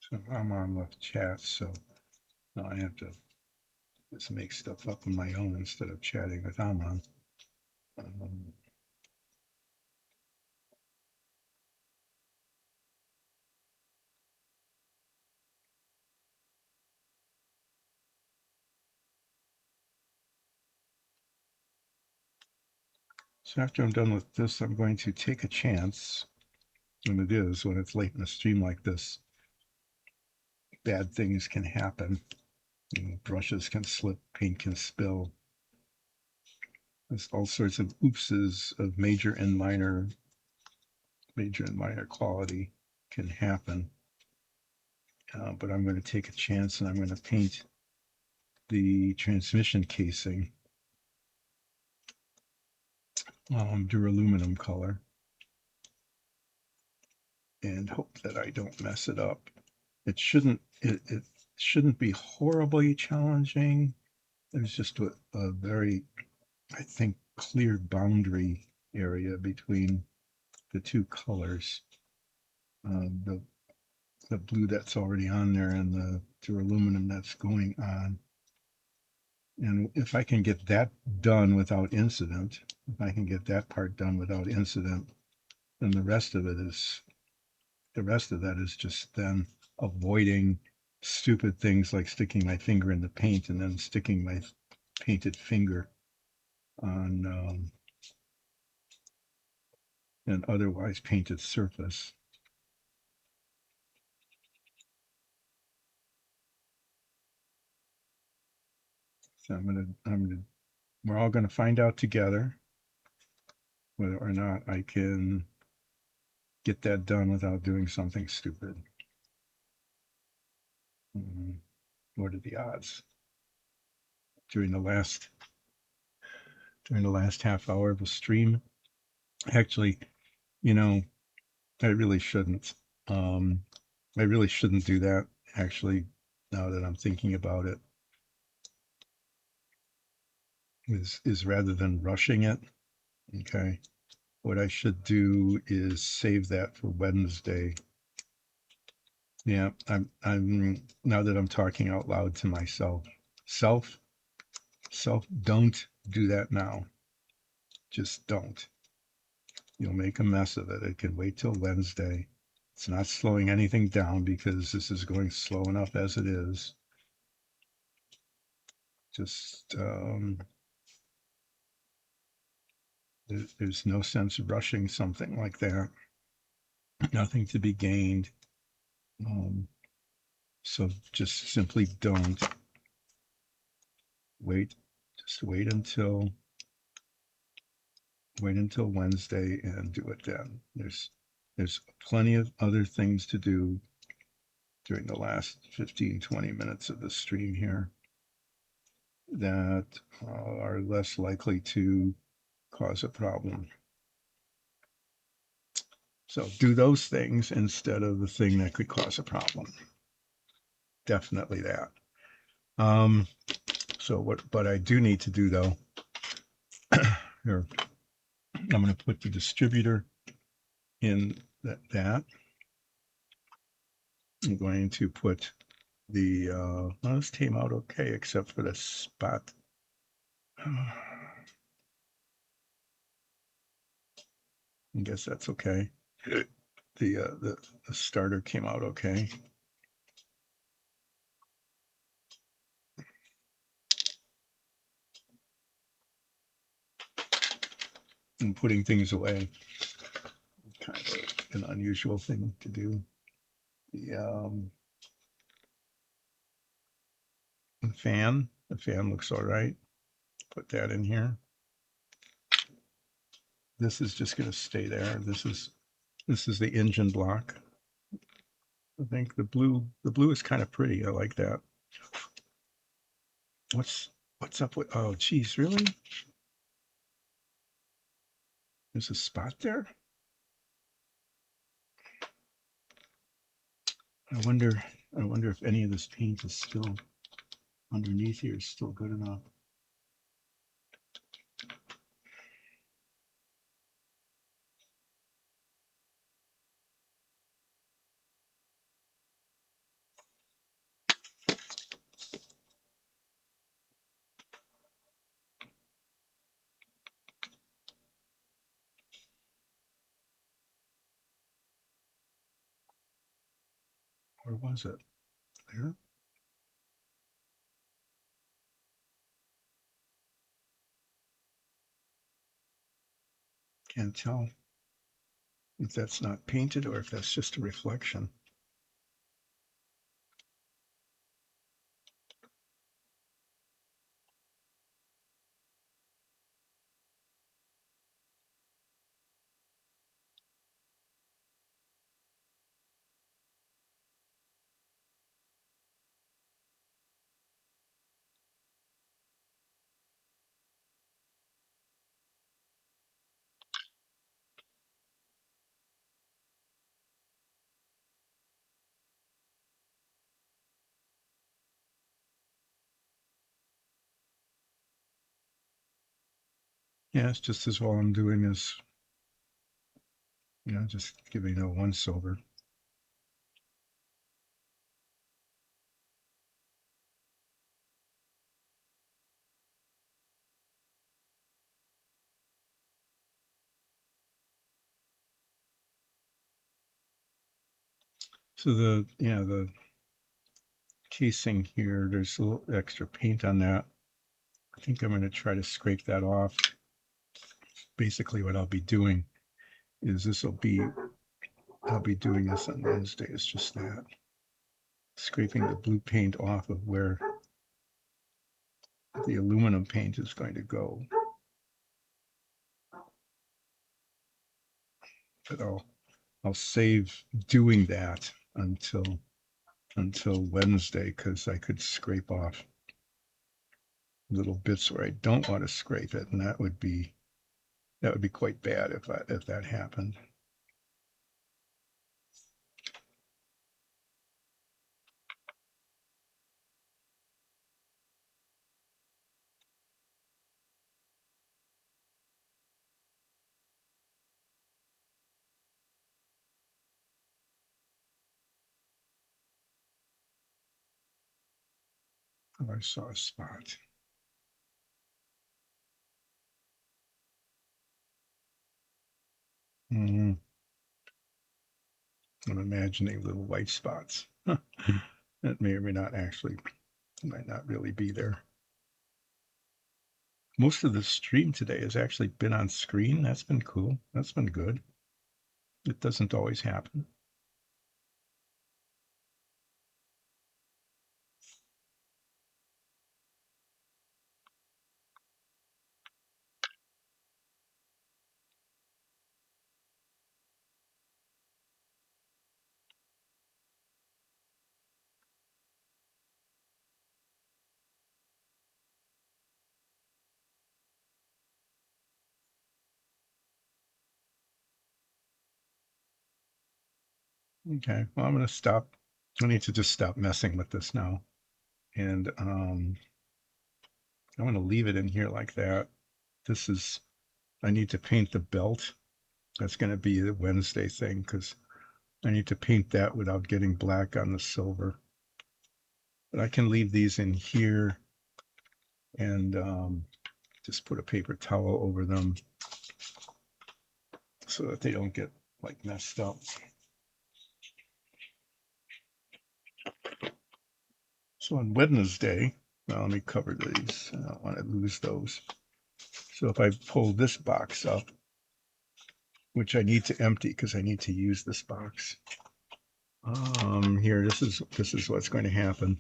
So I'm on the chat, so now I have to just make stuff up on my own instead of chatting with Amon. Um, so after I'm done with this, I'm going to take a chance, and it is when it's late in a stream like this, bad things can happen. You know, brushes can slip, paint can spill. There's all sorts of oopses of major and minor quality can happen. But I'm going to take a chance and I'm going to paint the transmission casing duraluminum color and hope that I don't mess it up. It shouldn't be horribly challenging. There's just a very, I think, clear boundary area between the two colors. The blue that's already on there and the duraluminum that's going on. And if I can get that done without incident, if I can get that part done without incident, then the rest of that is just then avoiding stupid things like sticking my finger in the paint and then sticking my painted finger on an otherwise painted surface. So we're all gonna find out together whether or not I can get that done without doing something stupid. What are the odds? During the last half hour of the stream, actually, you know, I really shouldn't. Um, I really shouldn't do that. Actually, now that I'm thinking about it, is rather than rushing it. Okay, what I should do is save that for Wednesday. Yeah, I'm now that I'm talking out loud to myself. Self, don't do that now. Just don't. You'll make a mess of it. It can wait till Wednesday. It's not slowing anything down because this is going slow enough as it is. Just there's no sense rushing something like that. Nothing to be gained. So just simply don't wait. Just wait until Wednesday and do it then. There's plenty of other things to do during the last 15-20 minutes of the stream here that are less likely to cause a problem. So do those things instead of the thing that could cause a problem. Definitely that. So but I do need to do though, here, I'm going to put the distributor in that. I'm going to put the, well, this came out okay, except for the spot. I guess that's okay. The starter came out okay. And putting things away, kind of an unusual thing to do. The the fan looks all right. Put that in here. This is just going to stay there. This is the engine block. I think the blue is kind of pretty. I like that. What's up with, oh geez, really? There's a spot there? I wonder if any of this paint is still underneath here, is still good enough. Where was it? There? Can't tell if that's not painted or if that's just a reflection. Yeah, it's just as well I'm doing is, just giving a once over. So the casing here, there's a little extra paint on that. I think I'm going to try to scrape that off. Basically what I'll be doing is I'll be doing this on Wednesday. It's just that. Scraping the blue paint off of where the aluminum paint is going to go. But I'll save doing that until Wednesday because I could scrape off little bits where I don't want to scrape it, and that would be quite bad if that happened. Oh, I saw a spot. Mm, I'm imagining little white spots. That may or may not actually, might not really be there. Most of the stream today has actually been on screen. That's been cool. That's been good. It doesn't always happen. Okay, well, I'm going to stop. I need to just stop messing with this now. And I'm going to leave it in here like that. I need to paint the belt. That's going to be the Wednesday thing because I need to paint that without getting black on the silver. But I can leave these in here and just put a paper towel over them so that they don't get like messed up. So on Wednesday, well, let me cover these. I don't want to lose those. So if I pull this box up, which I need to empty because I need to use this box. Here, this is what's going to happen.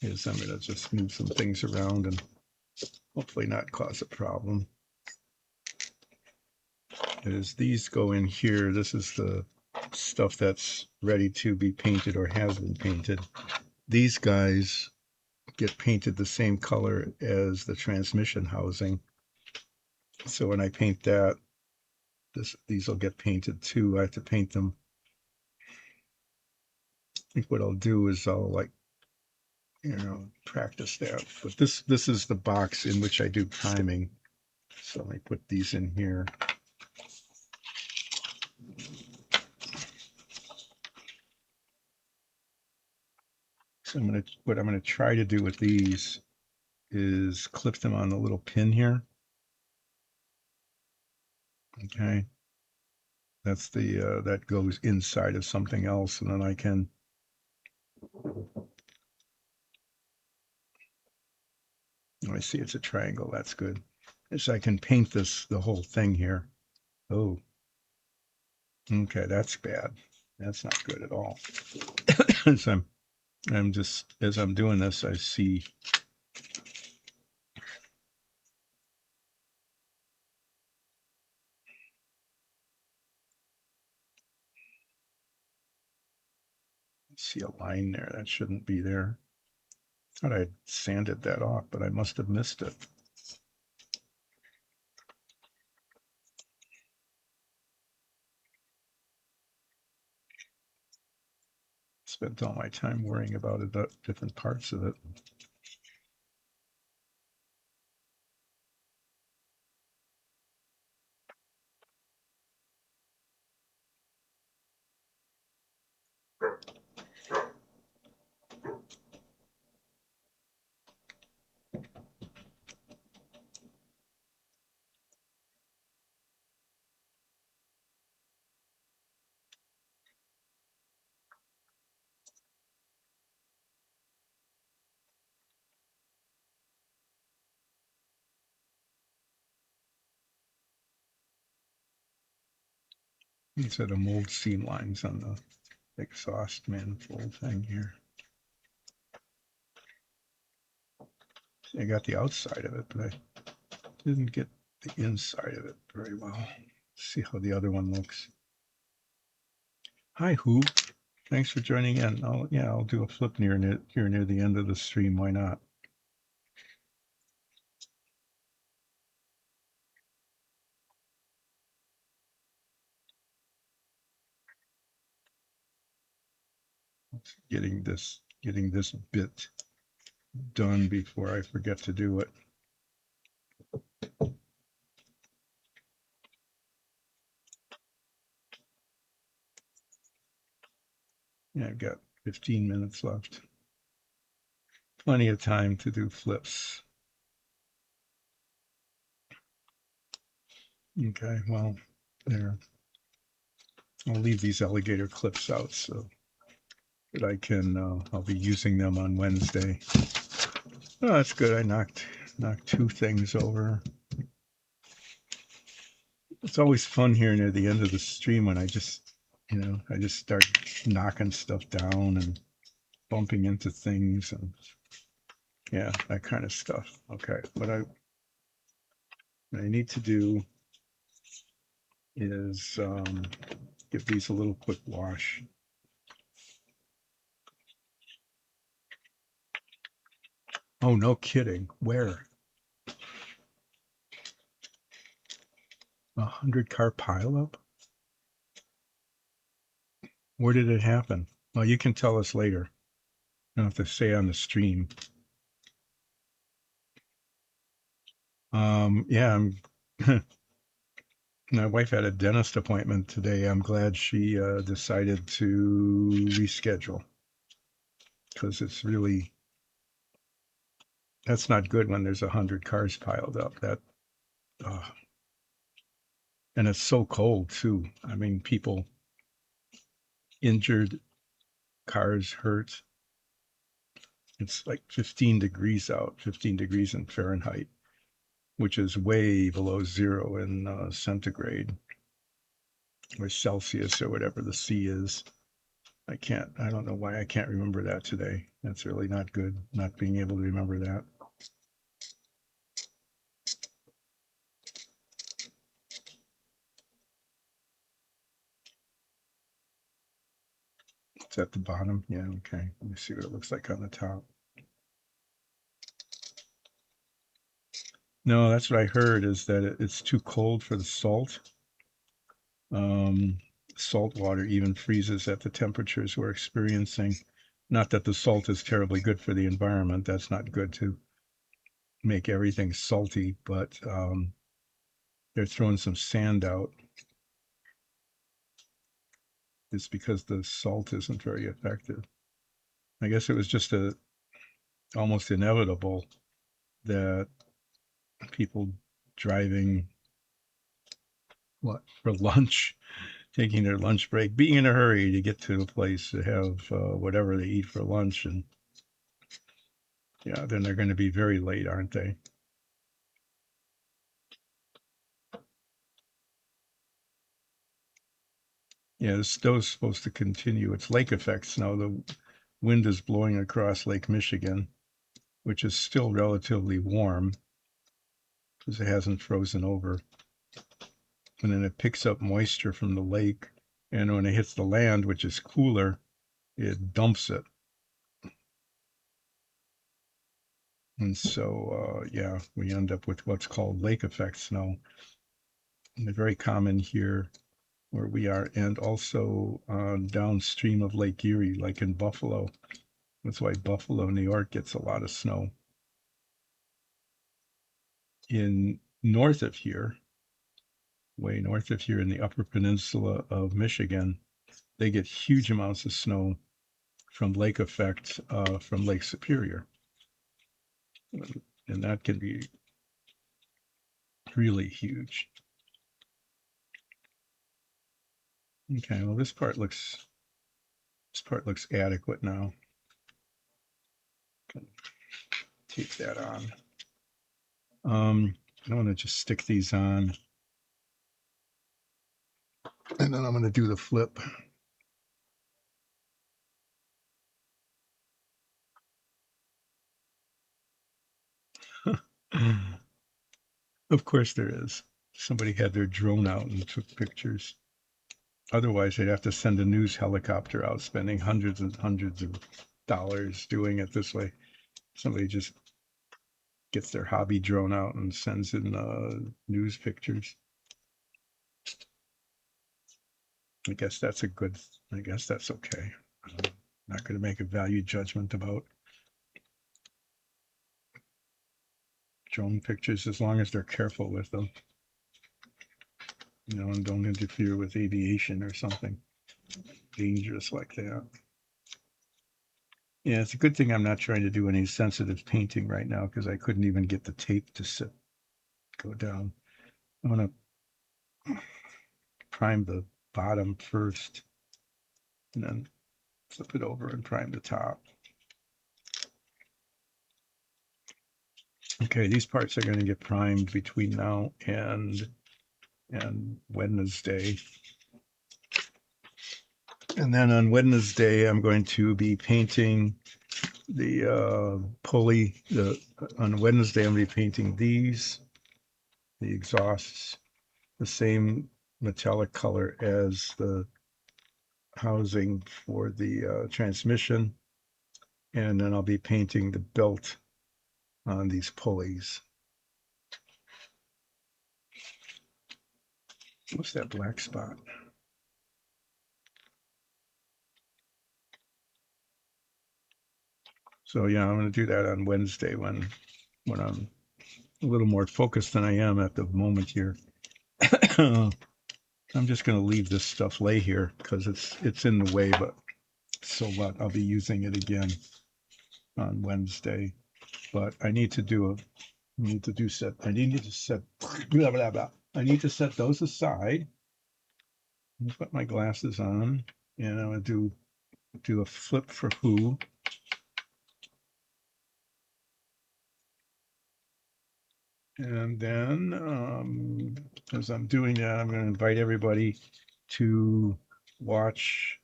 Is I'm going to just move some things around and hopefully not cause a problem. As these go in here, this is the stuff that's ready to be painted or has been painted. These guys get painted the same color as the transmission housing. So when I paint that, these will get painted too. I have to paint them. I think what I'll do is I'll practice that. But this is the box in which I do priming. So let me put these in here. So what I'm gonna try to do with these is clip them on the little pin here. Okay. That's that goes inside of something else, and then I can Oh, I see it's a triangle. That's good. So I can paint the whole thing here. Oh, okay, that's bad. That's not good at all. So I'm just, as I'm doing this, I see, see a line there. That shouldn't be there. Thought I'd sanded that off, but I must have missed it. Spent all my time worrying about it, different parts of it. These are the mold seam lines on the exhaust manifold thing here. See, I got the outside of it, but I didn't get the inside of it very well. See how the other one looks. Hi, Hoob. Thanks for joining in. I'll do a flip near the end of the stream. Why not? Getting this bit done before I forget to do it. Yeah, I've got 15 minutes left. Plenty of time to do flips. Okay, well, there. I'll leave these alligator clips out so that I can, I'll be using them on Wednesday. Oh, that's good. I knocked two things over. It's always fun here near the end of the stream when I just start knocking stuff down and bumping into things and yeah, that kind of stuff. Okay, what I need to do is give these a little quick wash. Oh, no kidding. Where? 100-car pileup? Where did it happen? Well, you can tell us later. I don't have to say on the stream. Yeah, my wife had a dentist appointment today. I'm glad she decided to reschedule because it's really, that's not good when there's 100 cars piled up. That, uh, and it's so cold too. I mean, people injured, cars hurt. It's like 15 degrees out, 15 degrees in Fahrenheit, which is way below zero in centigrade or Celsius or whatever the C is. I don't know why I can't remember that today. That's really not good, not being able to remember that. It's at the bottom. Yeah, okay. Let me see what it looks like on the top. No, that's what I heard is that it's too cold for the salt. Um, Salt water even freezes at the temperatures we're experiencing. Not that the salt is terribly good for the environment. That's not good to make everything salty, but they're throwing some sand out. It's because the salt isn't very effective. I guess it was just almost inevitable that people driving for lunch taking their lunch break, being in a hurry to get to the place to have whatever they eat for lunch. And yeah, then they're going to be very late, aren't they? Yeah, the snow's supposed to continue. It's lake effect snow. The wind is blowing across Lake Michigan, which is still relatively warm because it hasn't frozen over. And then it picks up moisture from the lake. And when it hits the land, which is cooler, it dumps it. And so, yeah, we end up with what's called lake effect snow. And they're very common here where we are, and also downstream of Lake Erie, like in Buffalo. That's why Buffalo, New York gets a lot of snow. In north of here, way north of here in the Upper Peninsula of Michigan, they get huge amounts of snow from lake effect from Lake Superior. And that can be really huge. Okay, well this part looks adequate now. Take that on. I want to just stick these on, and then I'm going to do the flip. Of course there is. Somebody had their drone out and took pictures. Otherwise, they'd have to send a news helicopter out, spending hundreds and hundreds of dollars doing it this way. Somebody just gets their hobby drone out and sends in news pictures. I guess that's okay. I'm not going to make a value judgment about drone pictures as long as they're careful with them, and don't interfere with aviation or something dangerous like that. Yeah, it's a good thing I'm not trying to do any sensitive painting right now because I couldn't even get the tape to go down. I'm going to prime the bottom first and then flip it over and prime the top. Okay, these parts are going to get primed between now and Wednesday. And then on Wednesday, I'm going to be painting the pulley. On Wednesday, I'm going to be painting these, the exhausts, the same metallic color as the housing for the transmission. And then I'll be painting the belt on these pulleys. What's that black spot? So yeah, I'm going to do that on Wednesday when I'm a little more focused than I am at the moment here. I'm just going to leave this stuff lay here because it's in the way, but so what? I'll be using it again on Wednesday. But I need to set blah blah blah. I need to set those aside. Put my glasses on, and I'm going to do a flip for who. And then, as I'm doing that, I'm going to invite everybody to watch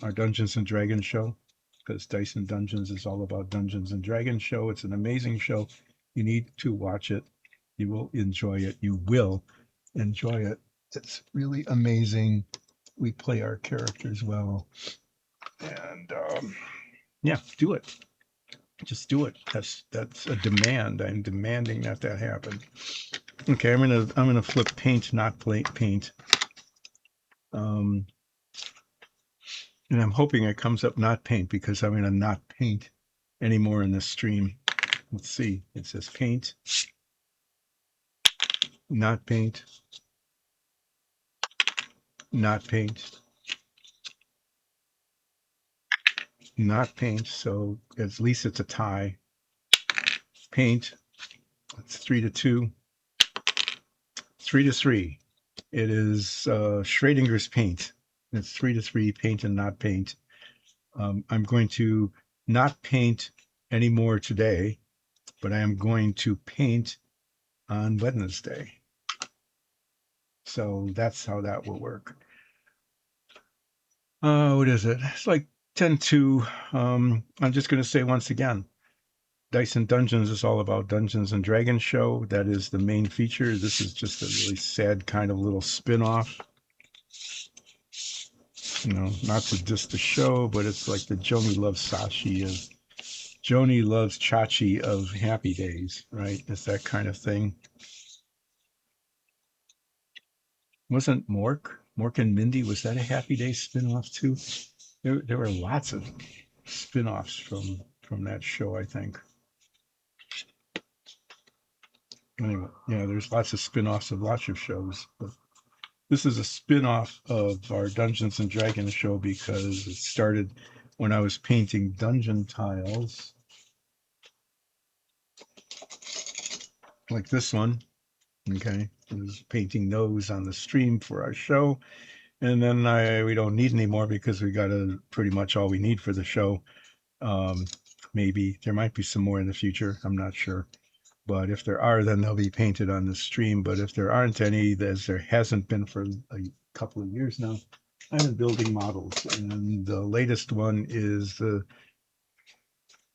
our Dungeons and Dragons show, because Dyson Dungeons is all about Dungeons and Dragons show. It's an amazing show. You need to watch it. You will enjoy it. You will enjoy it. It's really amazing. We play our characters well. And yeah, do it. Just do it. That's a demand. I'm demanding that happen. Okay, I'm gonna flip paint, not paint. And I'm hoping it comes up not paint because I'm gonna not paint anymore in this stream. Let's see. It says paint, not paint, not paint, not paint. So at least it's a tie. Paint. It's 3-2. 3-3. It is Schrodinger's paint. It's 3-3 paint and not paint. I'm going to not paint anymore today, but I am going to paint on Wednesday. So that's how that will work. What is it? It's like 10-2. I'm just going to say once again, Dice and Dungeons is all about Dungeons and Dragons show. That is the main feature. This is just a really sad kind of little spin-off. You know, not to diss the show, but it's like the Joni Loves Sachi of Joni Loves Chachi of Happy Days, right? It's that kind of thing. Wasn't Mork and Mindy, was that a Happy Days spin-off too? There were lots of spin-offs from that show, I think. Anyway, yeah, there's lots of spin-offs of lots of shows, but this is a spin-off of our Dungeons and Dragons show because it started when I was painting dungeon tiles like this one. Okay, I was painting those on the stream for our show, and then we don't need any more because we got pretty much all we need for the show. Maybe there might be some more in the future. I'm not sure. But if there are, then they'll be painted on the stream. But if there aren't any, as there hasn't been for a couple of years now, I've been building models. And the latest one is the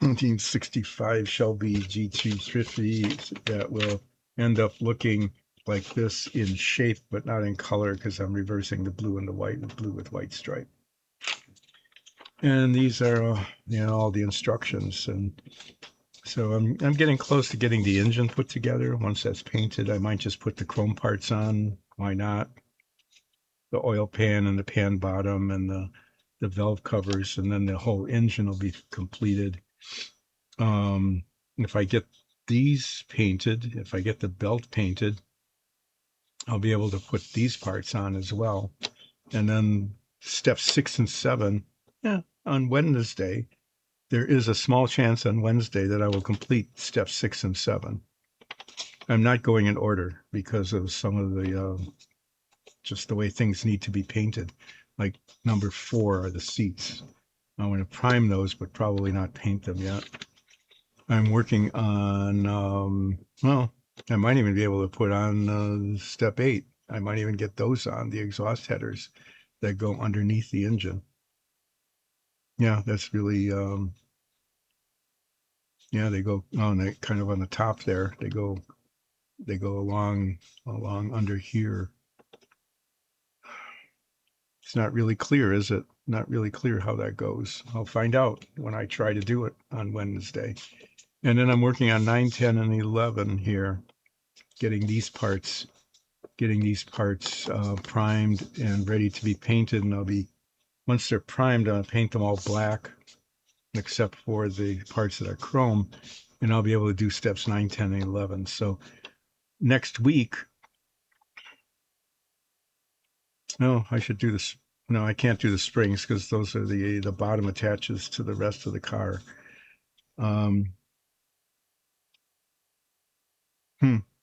1965 Shelby GT-350 that will end up looking like this in shape, but not in color because I'm reversing the blue and the white with blue with white stripe. And these are, all the instructions. And so I'm getting close to getting the engine put together. Once that's painted, I might just put the chrome parts on. Why not? The oil pan and the pan bottom and the valve covers, and then the whole engine will be completed. If I get these painted, if I get the belt painted, I'll be able to put these parts on as well. And then steps 6 and 7, on Wednesday, there is a small chance on Wednesday that I will complete steps 6 and 7. I'm not going in order because of some of the just the way things need to be painted. Like number 4 are the seats. I'm going to prime those, but probably not paint them yet. I'm working on, I might even be able to put on step 8. I might even get those on, the exhaust headers that go underneath the engine. Yeah, that's really, they go on the kind of on the top there. They go along under here. It's not really clear, is it? Not really clear how that goes. I'll find out when I try to do it on Wednesday. And then I'm working on 9, 10, and 11 here, getting these parts primed and ready to be painted. And once they're primed, I'll paint them all black, except for the parts that are chrome, and I'll be able to do steps 9, 10, and 11. So next week, no, I should do this. No, I can't do the springs because those are the bottom attaches to the rest of the car.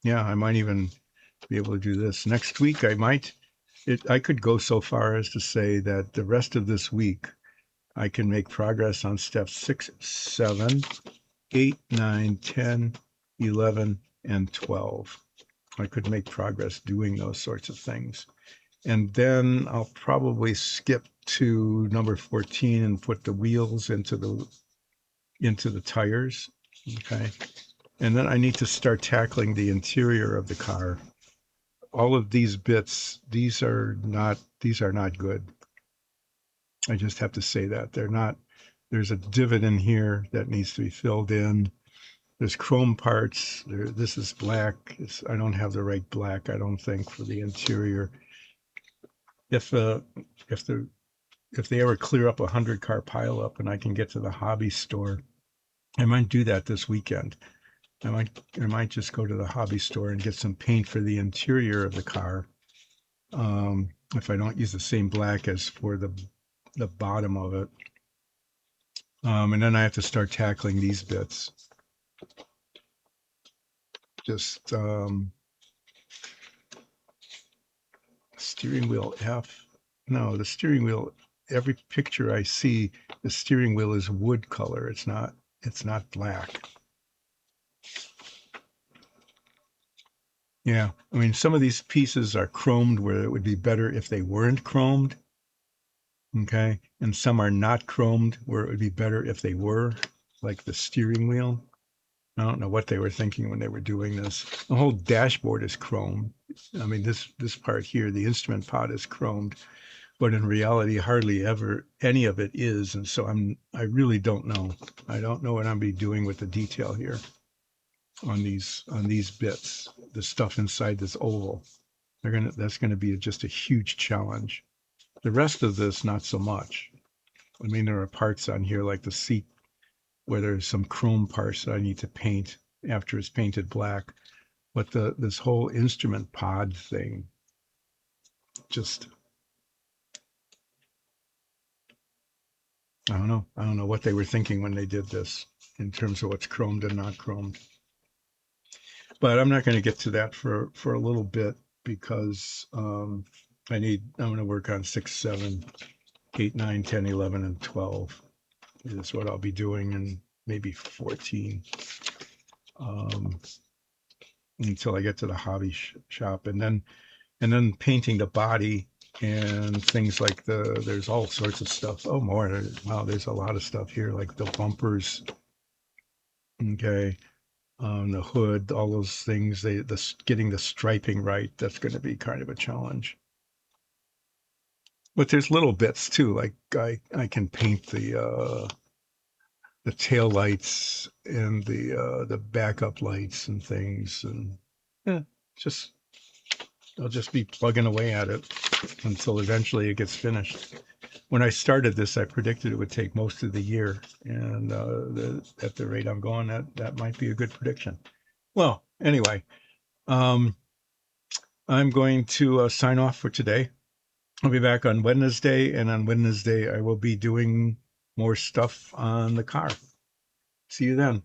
Yeah, I might even be able to do this next week. I could go so far as to say that the rest of this week I can make progress on steps 6, 7, 8, 9, 10, 11, and 12. I could make progress doing those sorts of things. And then I'll probably skip to number 14 and put the wheels into the tires. Okay. And then I need to start tackling the interior of the car. All of these bits, these are not good. I just have to say that they're not. There's a divot in here that needs to be filled in. There's chrome parts. This is black. I don't have the right black, I don't think, for the interior. If if they ever clear up 100-car pileup and I can get to the hobby store, I might do that this weekend. I might just go to the hobby store and get some paint for the interior of the car. If I don't use the same black as for the bottom of it. And then I have to start tackling these bits. Just Steering wheel F. No, the steering wheel, every picture I see, the steering wheel is wood color. It's not black. Yeah. I mean, some of these pieces are chromed where it would be better if they weren't chromed. Okay. And some are not chromed where it would be better if they were, like the steering wheel. I don't know what they were thinking when they were doing this. The whole dashboard is chromed. I mean, this part here, the instrument pod is chromed, but in reality, hardly ever any of it is. And so I really don't know. I don't know what I'm be doing with the detail here on these bits, the stuff inside this oval. That's gonna be just a huge challenge. The rest of this, not so much. I mean, there are parts on here like the seat where there's some chrome parts that I need to paint after it's painted black. But this whole instrument pod thing, just I don't know. I don't know what they were thinking when they did this in terms of what's chromed and not chromed. But I'm not going to get to that for a little bit because I'm going to work on 6, 7, 8, 9, 10, 11, and 12 is what I'll be doing, and maybe 14 um, until I get to the hobby shop, and then painting the body and things like there's all sorts of stuff. Oh, more. Wow, there's a lot of stuff here, like the bumpers. Okay. The hood, all those things, getting the striping right, that's going to be kind of a challenge. But there's little bits too, like I can paint the tail lights and the backup lights and things, and yeah, just I'll just be plugging away at it until eventually it gets finished. When I started this, I predicted it would take most of the year, and at the rate I'm going, that might be a good prediction. Well, anyway, um, I'm going to sign off for today. I'll be back on Wednesday, and on Wednesday I will be doing more stuff on the car. See you then.